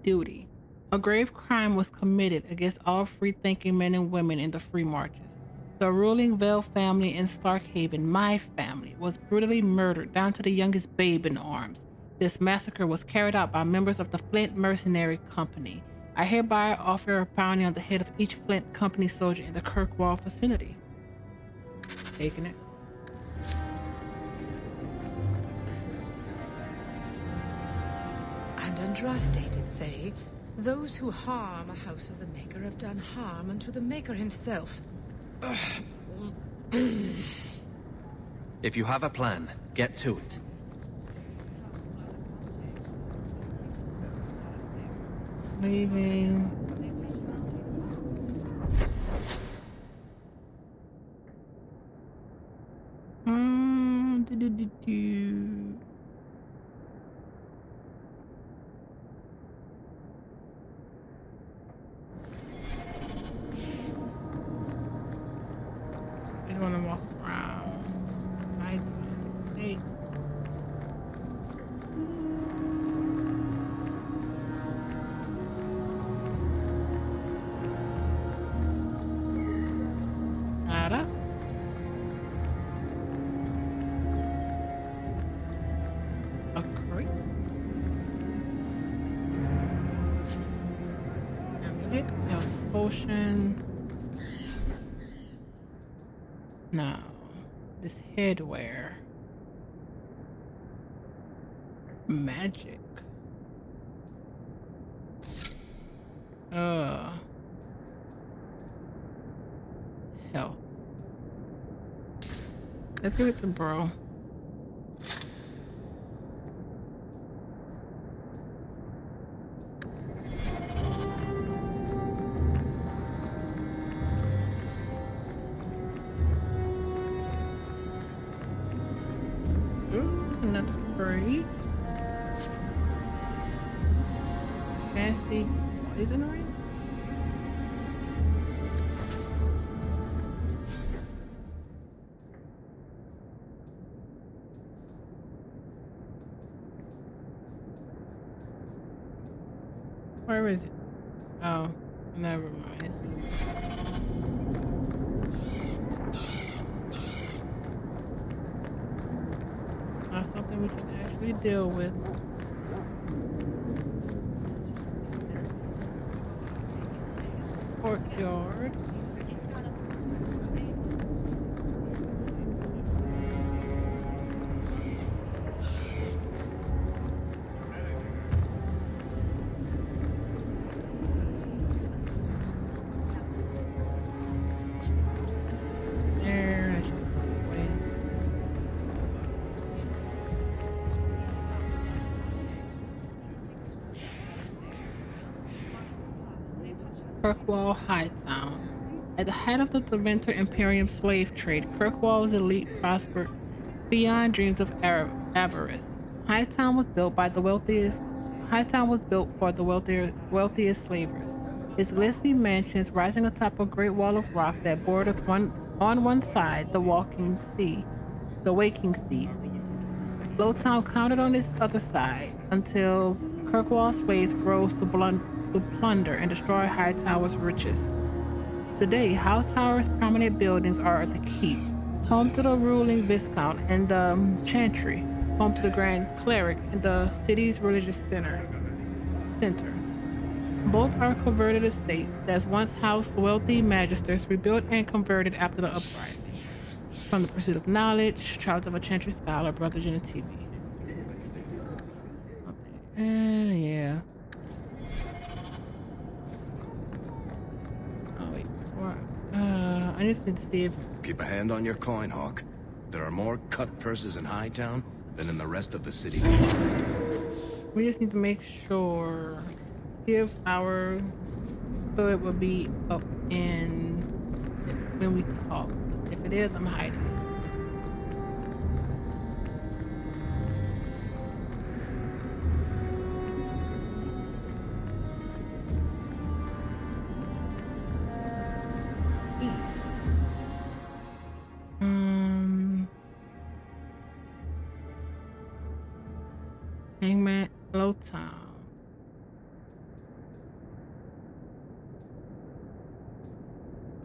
Duty. A grave crime was committed against all free-thinking men and women in the Free Marches. The ruling Vale family in Starkhaven, my family, was brutally murdered down to the youngest babe in arms. This massacre was carried out by members of the Flint Mercenary Company. I hereby offer a bounty on the head of each Flint Company soldier in the Kirkwall vicinity. Taking it. And Andraste did say, those who harm a house of the Maker have done harm unto the Maker himself. If you have a plan, get to it. Leaving. I just want to walk around. United States. Nada. A crate. Amulet. No potion. Now, this headwear. Magic. Health. Let's give it to bro. Another crate. Fancy poisonary? Where is it? Oh, never mind. Not something we can actually deal with. Courtyard. There, that's just the way. Kirkwall Hightown. At the height of the Deventer Imperium slave trade, Kirkwall's elite prospered beyond dreams of avarice. Hightown was built by the wealthiest Hightown was built for the wealthiest slavers. Its glistening mansions rising atop a great wall of rock that borders on one side the waking sea. Lowtown counted on its other side until Kirkwall slaves rose to plunder and destroy Hightower's riches. Today, Hightower's prominent buildings are the Keep, home to the ruling Viscount, and the Chantry, home to the Grand Cleric and the city's religious center. Both are converted estates that once housed wealthy magisters rebuilt and converted after the uprising. From the pursuit of knowledge, trials of a Chantry scholar, Brother Genetivi. Yeah. Oh wait, I just need to see if... Keep a hand on your coin, Hawke. There are more cut purses in Hightown than in the rest of the city. We just need to make sure. See if our hood will be up in when we talk. If it is, I'm hiding it. Hangman, Lowtown.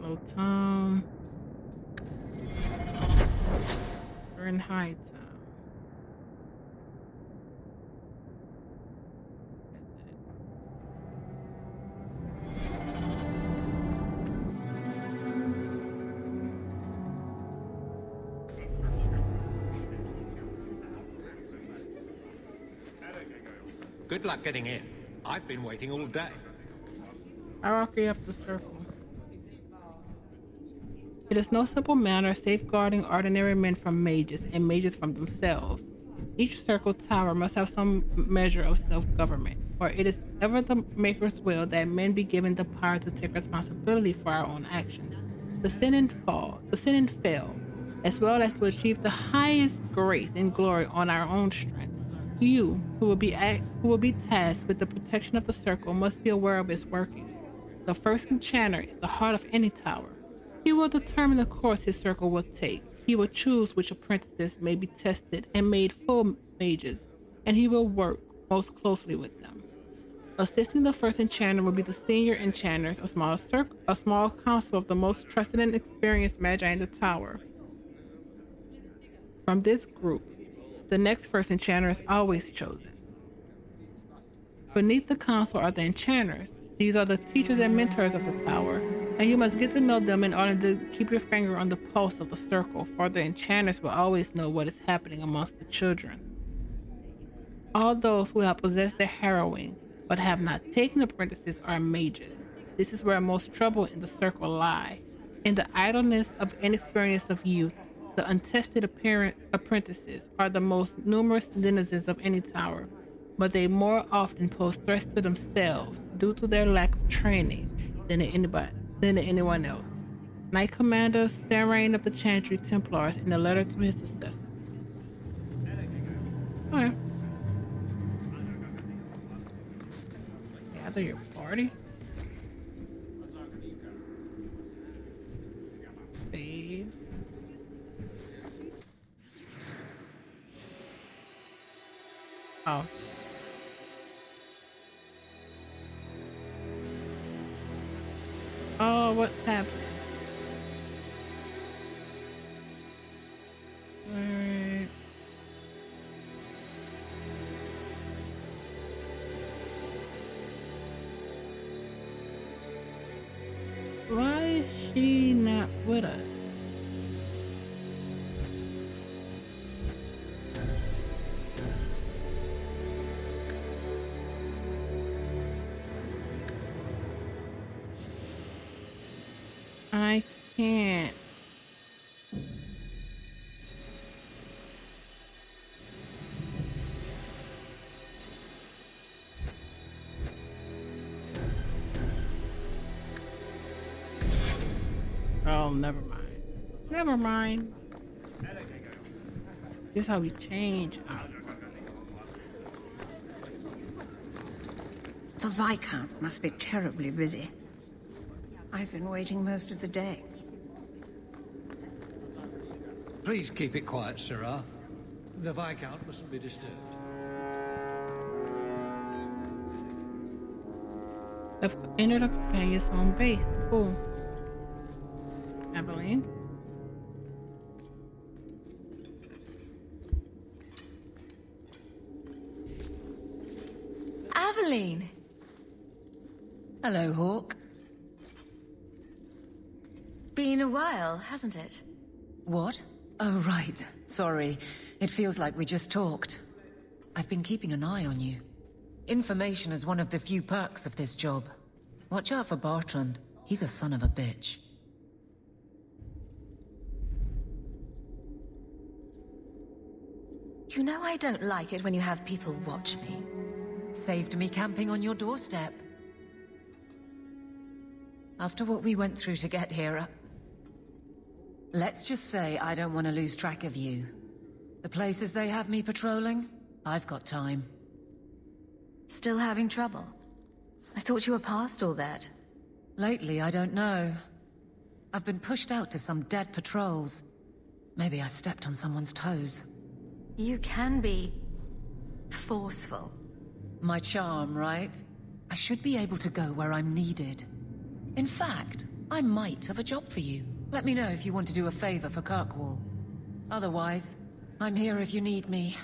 Lowtown. We're in Hightown. Good luck getting in. I've been waiting all day. Hierarchy of the circle. It is no simple matter safeguarding ordinary men from mages and mages from themselves. Each circle tower must have some measure of self-government, for it is ever the Maker's will that men be given the power to take responsibility for our own actions, to sin and fail, as well as to achieve the highest grace and glory on our own strength. You, who will be tasked with the protection of the circle, must be aware of its workings. The first enchanter is the heart of any tower. He will determine the course his circle will take. He will choose which apprentices may be tested and made full mages, and he will work most closely with them. Assisting the first enchanter will be the senior enchanters, a small council of the most trusted and experienced magi in the tower. From this group, the next first enchanter is always chosen. Beneath the council are the enchanters. These are the teachers and mentors of the tower, and you must get to know them in order to keep your finger on the pulse of the circle, for the enchanters will always know what is happening amongst the children. All those who have possessed their harrowing, but have not taken apprentices are mages. This is where most trouble in the circle lie. In the idleness of inexperience of youth, the untested apprentices are the most numerous denizens of any tower, but they more often pose threats to themselves due to their lack of training than to anyone else. Knight Commander Serene of the Chantry Templars in a letter to his successor. Okay. Gather your party. Save. Oh. Oh, what's happening? Alright. Why is she not with us? I can't. Oh, never mind. Never mind. This is how we change our The Viscount must be terribly busy. I've been waiting most of the day. Please keep it quiet, Sirrah. The Viscount mustn't be disturbed. I've entered a companion's home base. Cool. Evelyn. Aveline! Hello, Hawke. Been a while, hasn't it? What? Oh, right. Sorry. It feels like we just talked. I've been keeping an eye on you. Information is one of the few perks of this job. Watch out for Bertrand. He's a son of a bitch. You know I don't like it when you have people watch me. Saved me camping on your doorstep. After what we went through to get here, let's just say I don't want to lose track of you. The places they have me patrolling, I've got time. Still having trouble? I thought you were past all that. Lately, I don't know. I've been pushed out to some dead patrols. Maybe I stepped on someone's toes. You can be forceful. My charm, right? I should be able to go where I'm needed. In fact, I might have a job for you. Let me know if you want to do a favor for Kirkwall. Otherwise, I'm here if you need me.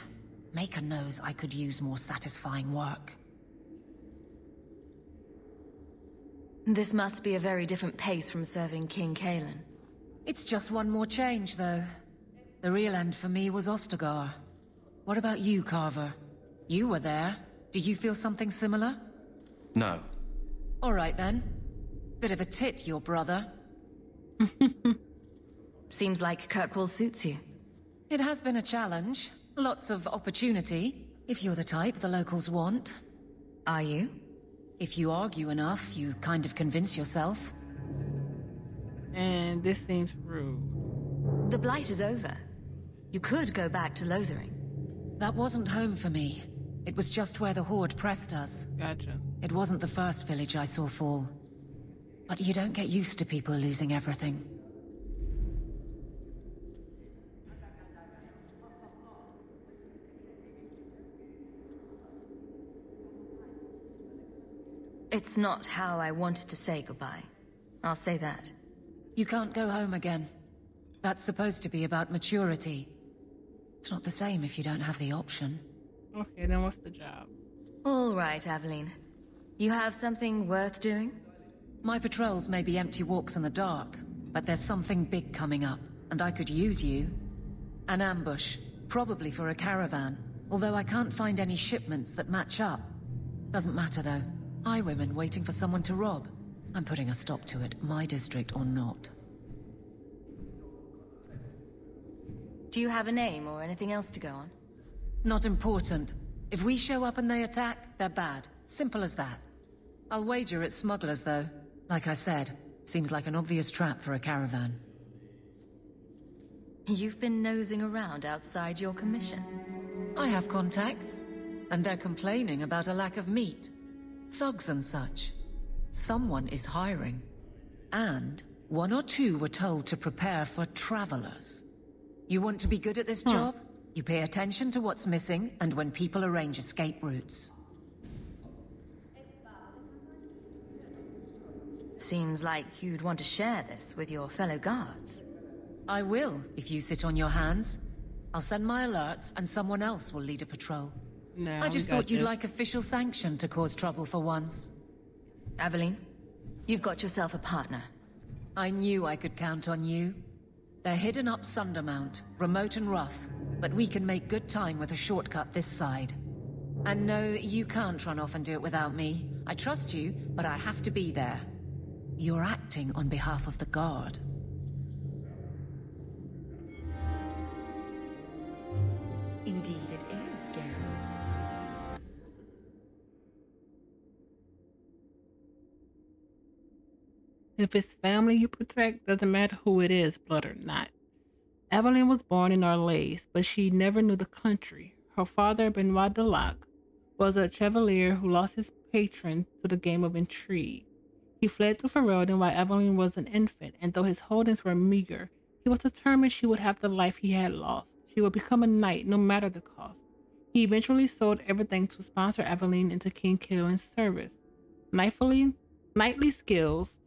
Maker knows I could use more satisfying work. This must be a very different pace from serving King Kalen. It's just one more change, though. The real end for me was Ostagar. What about you, Carver? You were there. Do you feel something similar? No. All right, then. Bit of a tit, your brother. Seems like Kirkwall suits you. It has been a challenge. Lots of opportunity, if you're the type the locals want. Are you? If you argue enough, you kind of convince yourself. And this seems rude. The Blight is over. You could go back to Lothering. That wasn't home for me. It was just where the Horde pressed us. Gotcha. It wasn't the first village I saw fall. But you don't get used to people losing everything. It's not how I wanted to say goodbye. I'll say that. You can't go home again. That's supposed to be about maturity. It's not the same if you don't have the option. Okay, then what's the job? All right, Aveline. You have something worth doing? My patrols may be empty walks in the dark, but there's something big coming up, and I could use you. An ambush, probably for a caravan, although I can't find any shipments that match up. Doesn't matter though. Highwaymen waiting for someone to rob. I'm putting a stop to it, my district or not. Do you have a name or anything else to go on? Not important. If we show up and they attack, they're bad. Simple as that. I'll wager it's smugglers, though. Like I said, seems like an obvious trap for a caravan. You've been nosing around outside your commission. I have contacts, and they're complaining about a lack of meat. Thugs and such. Someone is hiring. And one or two were told to prepare for travelers. You want to be good at this job? You pay attention to what's missing, and when people arrange escape routes. Seems like you'd want to share this with your fellow guards. I will, if you sit on your hands. I'll send my alerts, and someone else will lead a patrol. No, I just thought you'd like official sanction to cause trouble for once. Aveline, you've got yourself a partner. I knew I could count on you. They're hidden up Sundermount, remote and rough, but we can make good time with a shortcut this side. And no, you can't run off and do it without me. I trust you, but I have to be there. You're acting on behalf of the Guard. Indeed it is, Gary. If it's family you protect, doesn't matter who it is, blood or not. Evelyn was born in Orlais, but she never knew the country. Her father, Benoit de Lac, was a chevalier who lost his patron to the game of intrigue. He fled to Ferelden while Evelyn was an infant, and though his holdings were meager, he was determined she would have the life he had lost. She would become a knight no matter the cost. He eventually sold everything to sponsor Evelyn into King Caelin's service. Knightly skills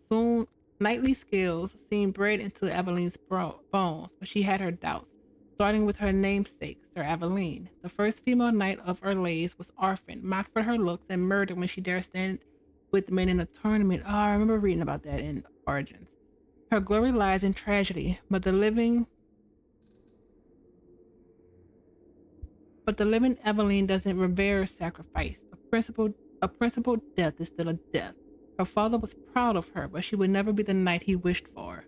seemed bred into Evelyn's bones, but she had her doubts, starting with her namesake, Sir Evelyn. The first female knight of Erlaze was orphaned, mocked for her looks, and murdered when she dared stand with men in a tournament. Oh, I remember reading about that in Origins. Her glory lies in tragedy, but the living Evelyn doesn't revere sacrifice. A principled death is still a death. Her father was proud of her, but she would never be the knight he wished for.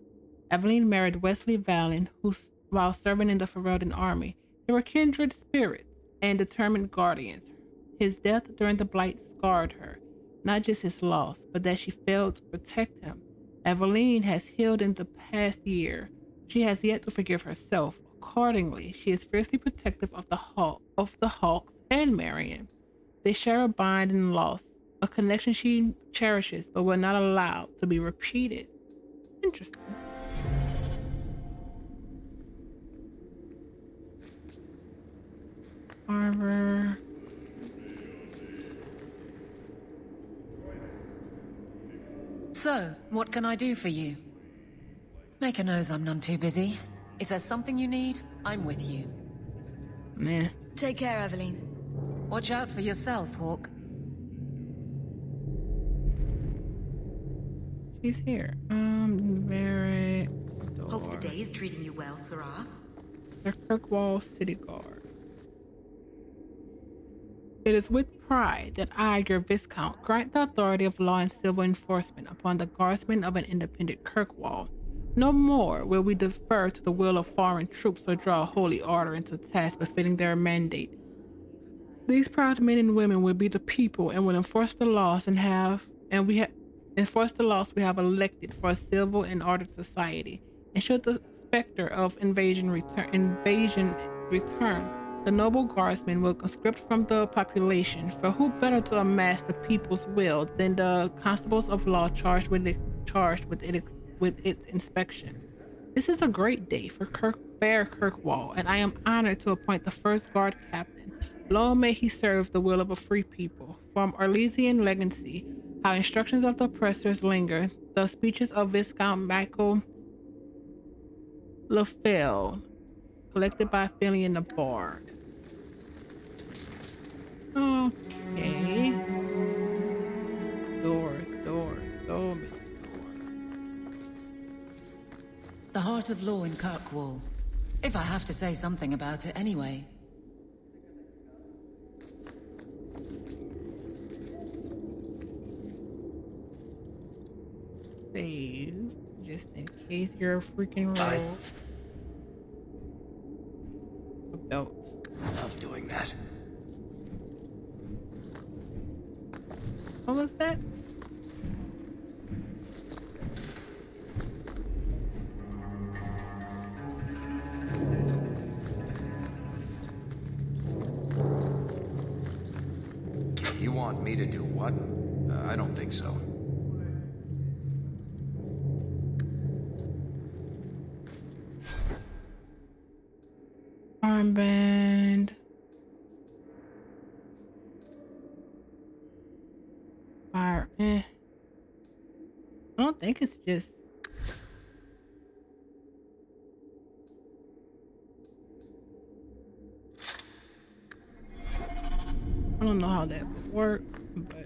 Evelyn married Wesley Valen, who, while serving in the Ferelden army, they were kindred spirits and determined guardians. His death during the Blight scarred her, not just his loss, but that she failed to protect him. Evelyn has healed in the past year. She has yet to forgive herself. Accordingly, she is fiercely protective of the Hawkes and Marion. They share a bond in loss, a connection she cherishes but will not allow to be repeated. Interesting. Arbor. So, what can I do for you? Make a nose I'm none too busy. If there's something you need, I'm with you. Nah. Take care, Evelyn. Watch out for yourself, Hawke. She's here. Very. Hope the day is treating you well, Sarah. The Kirkwall City Guard. It is with pride that I, your Viscount, grant the authority of law and civil enforcement upon the guardsmen of an independent Kirkwall. No more will we defer to the will of foreign troops or draw a holy order into tasks befitting their mandate. These proud men and women will be the people and will enforce the laws enforce the laws we have elected for a civil and ordered society. And should the specter of invasion return, the noble guardsmen will conscript from the population, for who better to amass the people's will than the constables of law charged with its inspection. This is a great day for fair Kirkwall, and I am honored to appoint the first guard captain. Long may he serve the will of a free people. From Arlesian legacy, how instructions of the oppressors linger, the speeches of Viscount Michael LaFell, collected by Filion the Bard. Okay. Doors, so many doors. The heart of law in Kirkwall. If I have to say something about it anyway. Save, just in case you're a freaking rogue. Adults. Love doing that. What was that? You want me to do what? I don't think so. Armband. Fire. I don't think it's just. I don't know how that would work, but.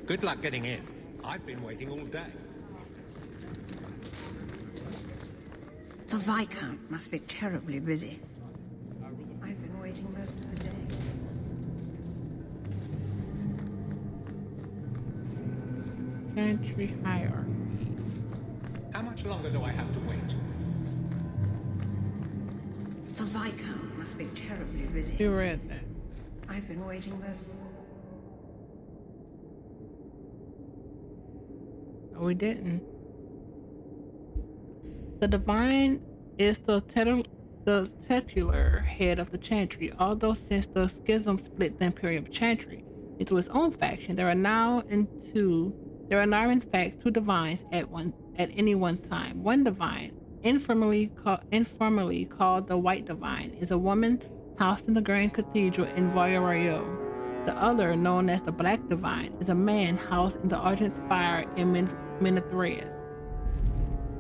Good luck getting in. I've been waiting all day. The Viscount must be terribly busy. I've been waiting most of the day. Gantry hierarchy. How much longer do I have to wait? The Viscount must be terribly busy. You read that. I've been waiting most. No, we didn't. The divine is the the titular head of the Chantry, although since the schism split the Imperium Chantry into its own faction, there are now in fact two divines at any one time. One divine, informally called the White Divine, is a woman housed in the Grand Cathedral in Voyarayo. The other, known as the Black Divine, is a man housed in the Argent Spire in Minithreus.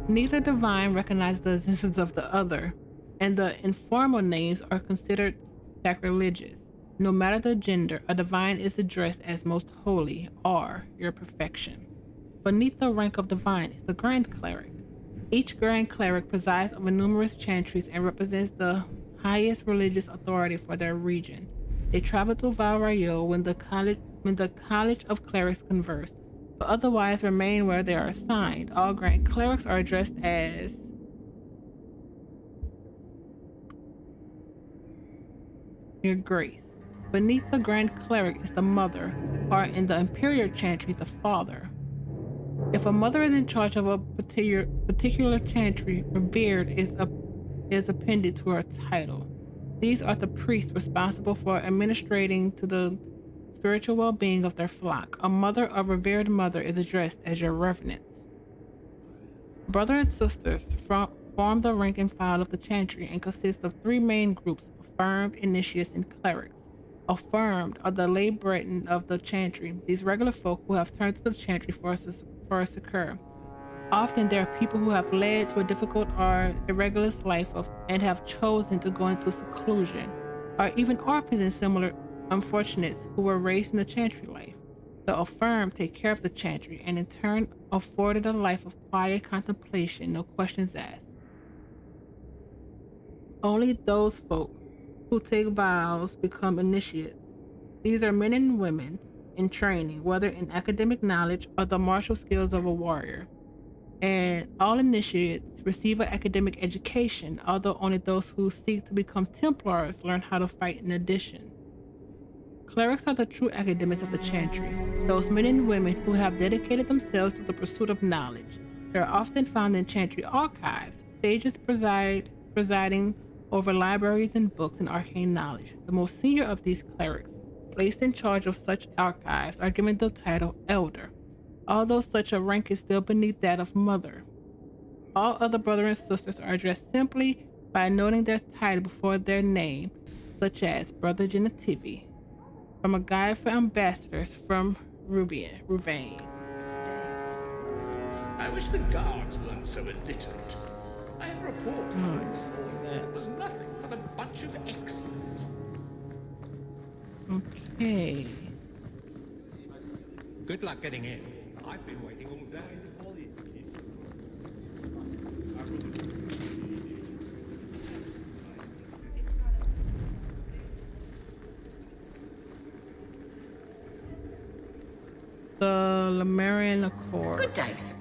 Neither divine recognizes the existence of the other, and the informal names are considered sacrilegious. No matter the gender, a divine is addressed as most holy or your perfection. Beneath the rank of divine is the Grand Cleric. Each Grand Cleric presides over numerous chantries and represents the highest religious authority for their region. They travel to Valrayo when the College of Clerics converse, but otherwise remain where they are assigned. All Grand Clerics are addressed as Your Grace. Beneath the Grand Cleric is the Mother, or in the Imperial Chantry, the Father. If a mother is in charge of a particular chantry, revered is appended to her title. These are the priests responsible for administrating to the spiritual well-being of their flock. A mother or revered mother is addressed as Your Revenants. Brothers and sisters form the rank and file of the chantry and consist of three main groups: affirmed, initiates, and clerics. Affirmed are the lay breton of the chantry, these regular folk who have turned to the chantry for a succor. Often there are people who have led to a difficult or irregular life and have chosen to go into seclusion, or even orphans and similar unfortunates who were raised in the chantry life. The affirmed take care of the chantry and in turn afforded a life of quiet contemplation, no questions asked. Only those folk who take vows become initiates. These are men and women in training, whether in academic knowledge or the martial skills of a warrior. And all initiates receive an academic education, although only those who seek to become Templars learn how to fight in addition. Clerics are the true academics of the chantry, those men and women who have dedicated themselves to the pursuit of knowledge. They are often found in chantry archives, sages presiding over libraries and books and arcane knowledge. The most senior of these clerics, placed in charge of such archives, are given the title Elder, although such a rank is still beneath that of Mother. All other brothers and sisters are addressed simply by noting their title before their name, such as Brother Genitivi. From a guide for ambassadors from Rouvain. I wish the guards weren't so illiterate. I had a report on this morning. It was nothing but a bunch of X's. Okay. Good luck getting in. I've been waiting all day. The Lemurian Accord. Good days.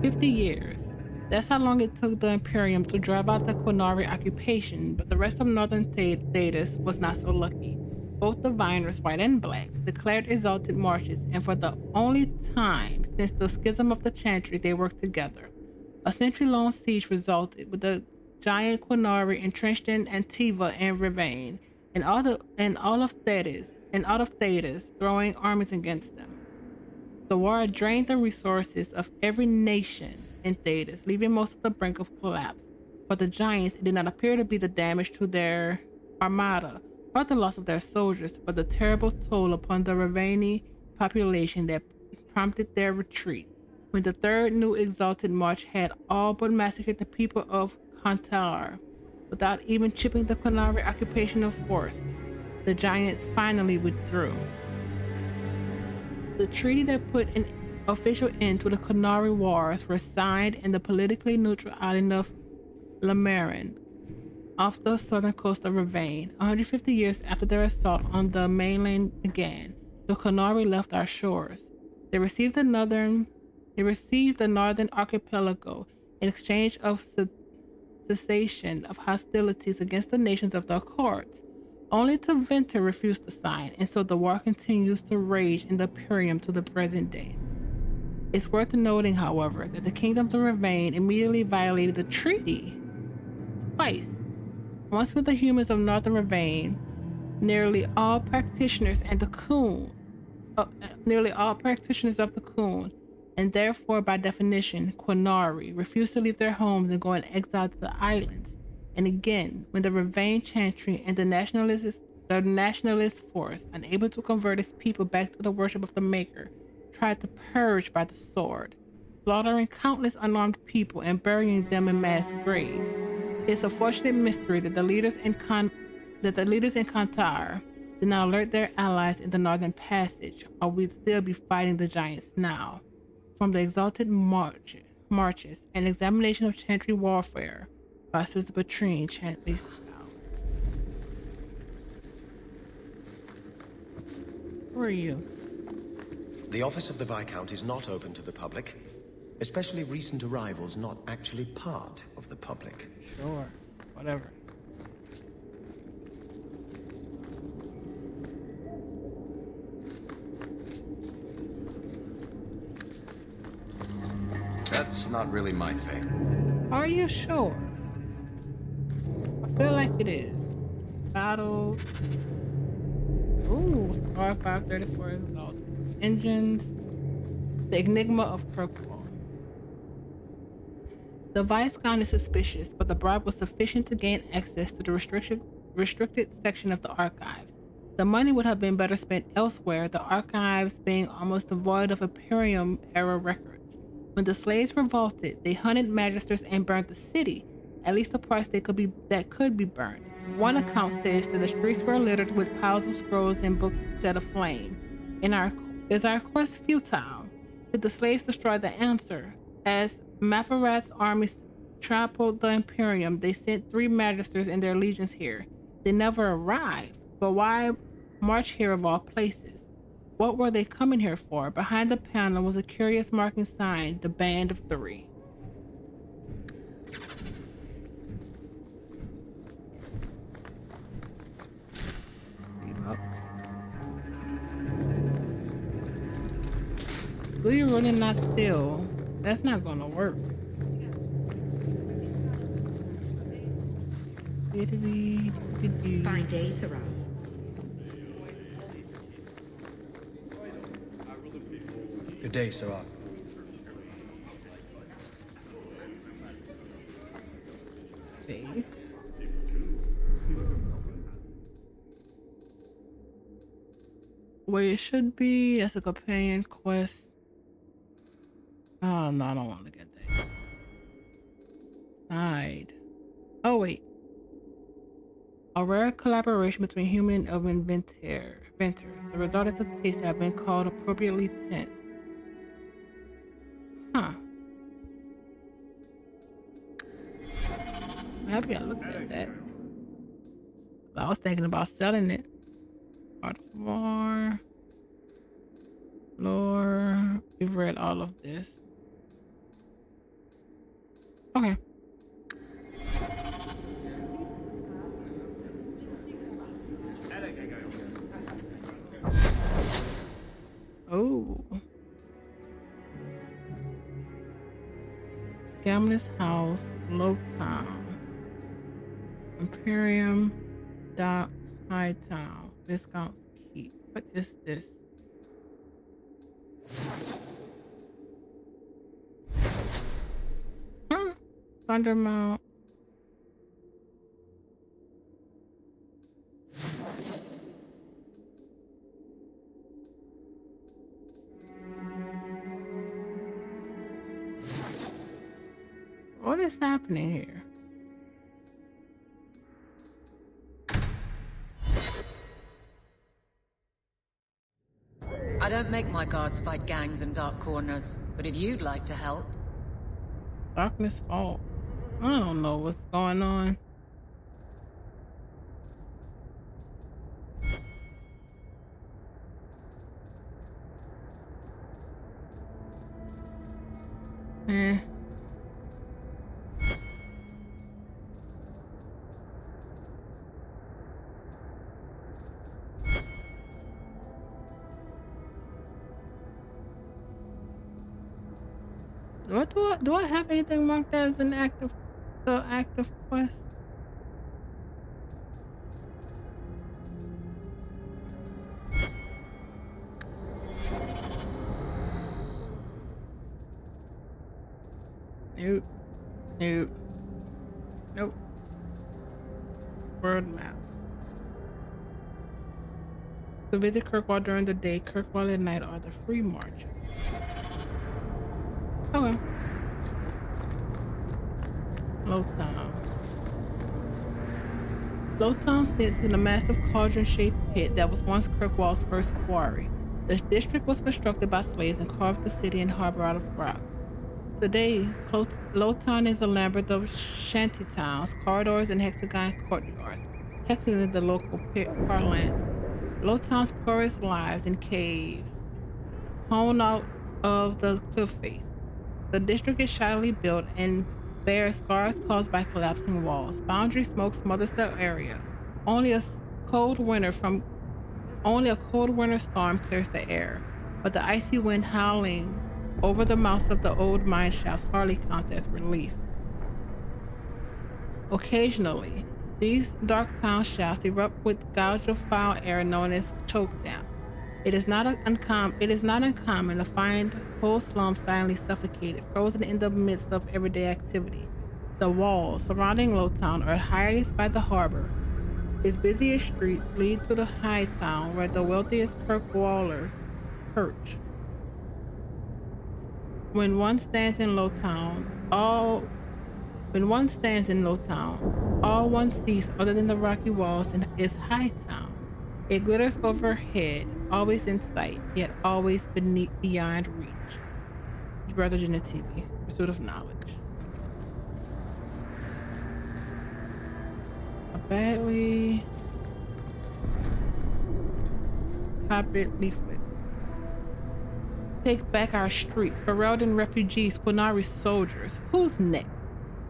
50 years. That's how long it took the Imperium to drive out the Quinari occupation, but the rest of northern Thedas was not so lucky. Both the Viners, white and black, declared exalted marches, and for the only time since the schism of the Chantry, they worked together. A century-long siege resulted, with the giant Quinari entrenched in Antiva and Rivain, and all of Thedas throwing armies against them. The war drained the resources of every nation in Thedas, leaving most of the brink of collapse. For the Giants, it did not appear to be the damage to their armada or the loss of their soldiers, but the terrible toll upon the Ravani population that prompted their retreat. When the third new exalted march had all but massacred the people of Kantar, without even chipping the Quinari occupational force, the Giants finally withdrew. The treaty that put an official end to the Quinari Wars was signed in the politically neutral island of Lamarin, off the southern coast of Rivain. 150 years after their assault on the mainland began, the Quinari left our shores. They received the northern archipelago in exchange of cessation of hostilities against the nations of the Accords. Only Teventer refused to sign, and so the war continues to rage in the Imperium to the present day. It's worth noting, however, that the kingdoms of Rivain immediately violated the treaty twice. Once with the humans of Northern Ravine, nearly all practitioners of the Coon, and therefore by definition, Quinari, refused to leave their homes and go in exile to the islands. And again, when the Ravine Chantry and the nationalist force, unable to convert its people back to the worship of the Maker, tried to purge by the sword, slaughtering countless unarmed people and burying them in mass graves. It's a fortunate mystery that the leaders in Kantar did not alert their allies in the Northern Passage, or we'd still be fighting the giants now. From the exalted marches and examination of Chantry warfare by Sister Patrine Chantley Scout. Who are you? The office of the Viscount is not open to the public, especially recent arrivals not actually part of the public. Sure, whatever. That's not really my thing. Are you sure? I feel like it is. Battle. Ooh, Scar 534 Exalted. Engines. The Enigma of Kirkwall. The Viscount is suspicious, but the bribe was sufficient to gain access to the restricted section of the archives. The money would have been better spent elsewhere, the archives being almost devoid of Imperium-era records. When the slaves revolted, they hunted magisters and burned the city, at least the parts that could be burned. One account says that the streets were littered with piles of scrolls and books set aflame. Is our quest futile? Did the slaves destroy the answer? As Mafarat's armies trampled the Imperium, they sent 3 magisters and their legions here. They never arrived, but why march here of all places? What were they coming here for? Behind the panel was a curious marking sign, the Band of 3. Do you really not steal? That's not gonna work. Fine day, Sarah. Good day, Sarah. Okay. Where it should be, that's a companion quest. Oh no, I don't want to get that. Side. Oh wait. A rare collaboration between human and inventors. The results of the taste have been called appropriately tense. Huh. I'm happy I looked at that. I was thinking about selling it. Art of War. Lore. We've read all of this. Okay. Oh. Gamlis House, Low Town. Imperium, Docks, High Town. Viscount's Keep. What is this? Thundermount. What is happening here? I don't make my guards fight gangs in dark corners, but if you'd like to help... Darkness Fall. I don't know what's going on. What do I have anything marked as an active quest? Nope. Nope. Nope. World map. To visit Kirkwall during the day, Kirkwall at night are the free marches. Okay. Lowtown. Lowtown sits in a massive cauldron-shaped pit that was once Kirkwall's first quarry. The district was constructed by slaves and carved the city and harbor out of rock. Today, Lowtown is a labyrinth of shantytowns, corridors, and hexagon courtyards. Hexagon is the local parlance. Lowtown's poorest lives in caves, hewn out of the cliff face. The district is shabbily built and bears scars caused by collapsing walls. Boundary smoke smothers the area. Only a cold winter storm clears the air, but the icy wind howling over the mouths of the old mine shafts hardly counts as relief. Occasionally, these dark town shafts erupt with gouge of foul air known as choke damp. It is not uncommon to find whole slums silently suffocated, frozen in the midst of everyday activity. The walls surrounding Lowtown are highest by the harbor. Its busiest streets lead to the high town where the wealthiest Kirkwallers perch. When one stands in Lowtown, all one sees other than the rocky walls is High Town. It glitters overhead, always in sight, yet always beyond reach. Brother Genetivi, Pursuit of Knowledge. A badly copied leaflet. Take back our streets. Ferelden refugees, Quinari soldiers. Who's next?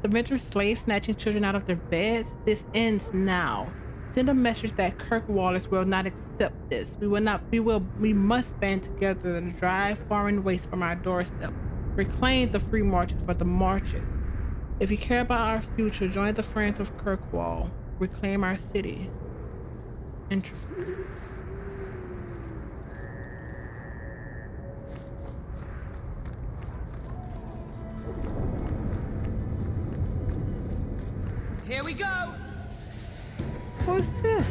The venture slaves snatching children out of their beds? This ends now. Send a message that Kirkwallers will not accept this. We must band together to drive foreign waste from our doorstep. Reclaim the free marches for the marches. If you care about our future, join the Friends of Kirkwall. Reclaim our city. Interesting. Here we go! What's this?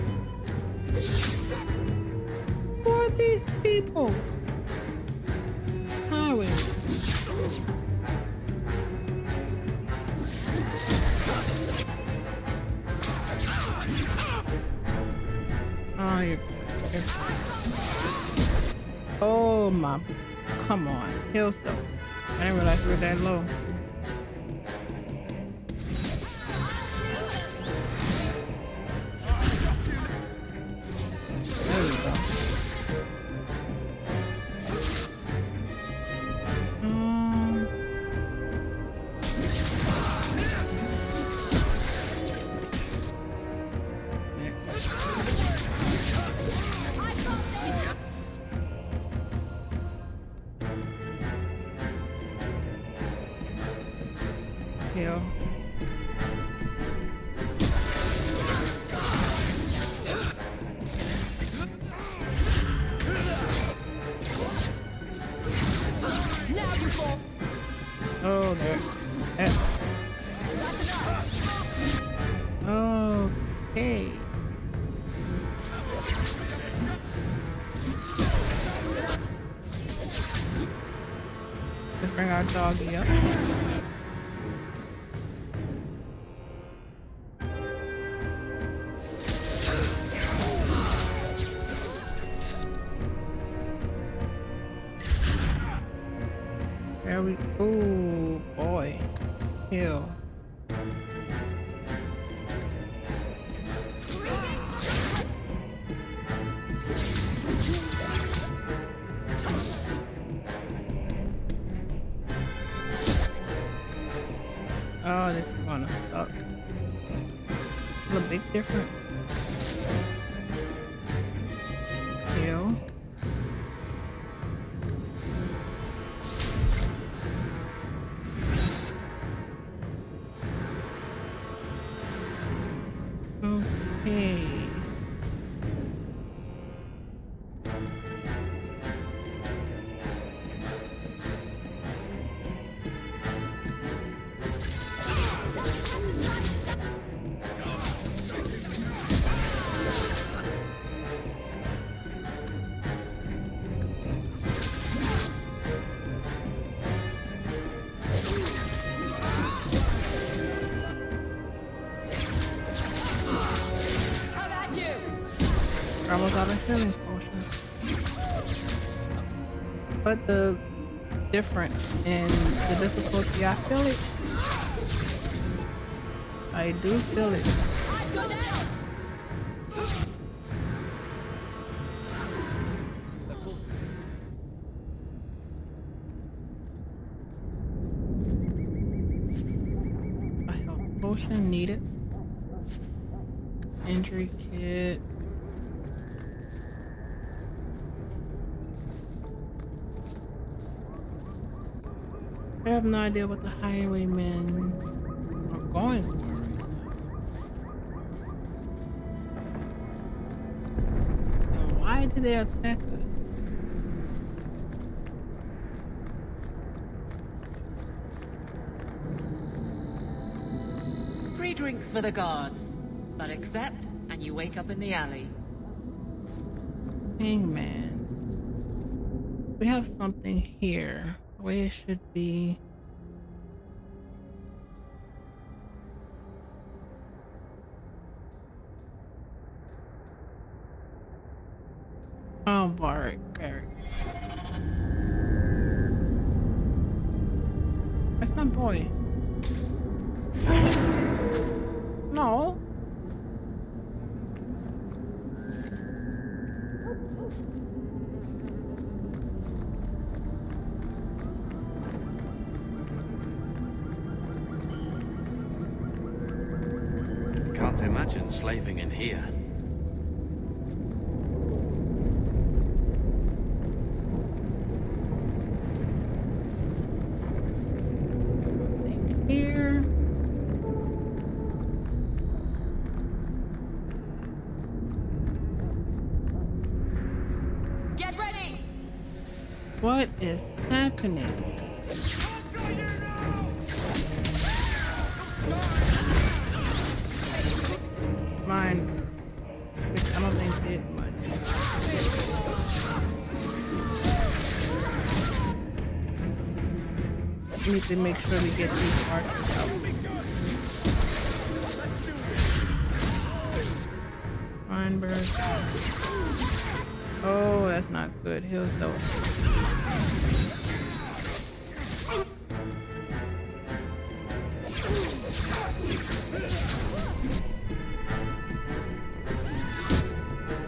Who are these people? Highways. Oh, you're good. Oh my, come on. Heal so. I didn't realize we were that low. There we go. Heal. Oh, there. Okay. Let's bring our doggy up. There we go. Oh boy. Heal. Oh, this is gonna suck. It's a big difference. Heal. Okay. almost out of healing potions. But the difference in the difficulty, I feel it. I do feel it. A health potion needed. Injury kit. I have no idea what the highwaymen are going for. And why did they attack us? Free drinks for the guards, but accept and you wake up in the alley. Hangman. We have something here. The way it should be. Oh, Barrick. That's my boy. No. Can't imagine slaving in here. Here. Get ready! What is happening? Mine. Which I don't think did much. We need to make sure we get these archers out. Feinberg. Oh, that's not good. He'll sell.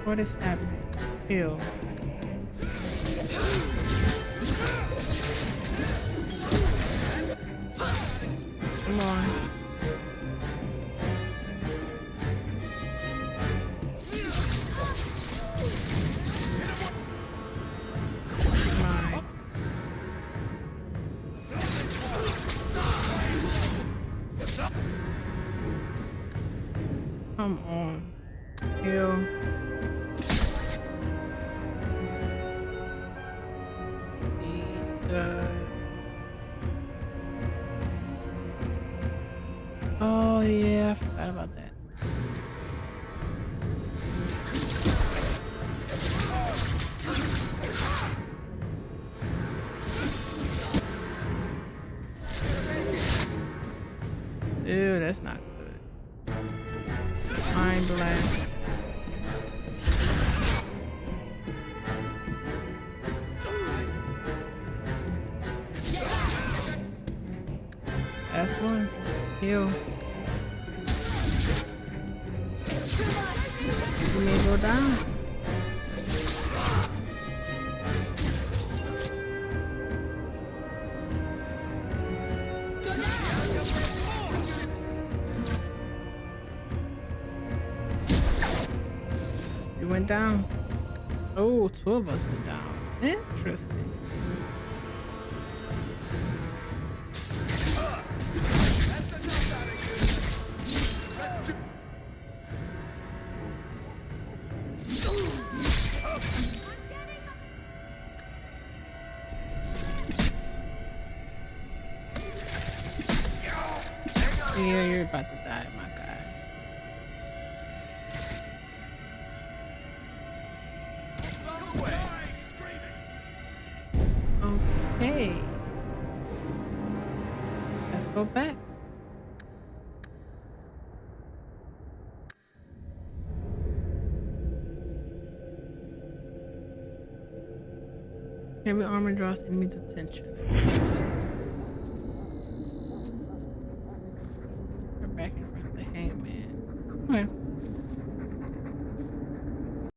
What is happening? Heal. Come on. Come on. Heal. Oh yeah, I forgot about that. Ew, that's not good. Mind blast. That's one. Heal. You may go down. You went down. Oh, two of us went down. Interesting. Yeah, you're about to die, my guy. Okay. Let's go back. Heavy armor draws enemy's attention.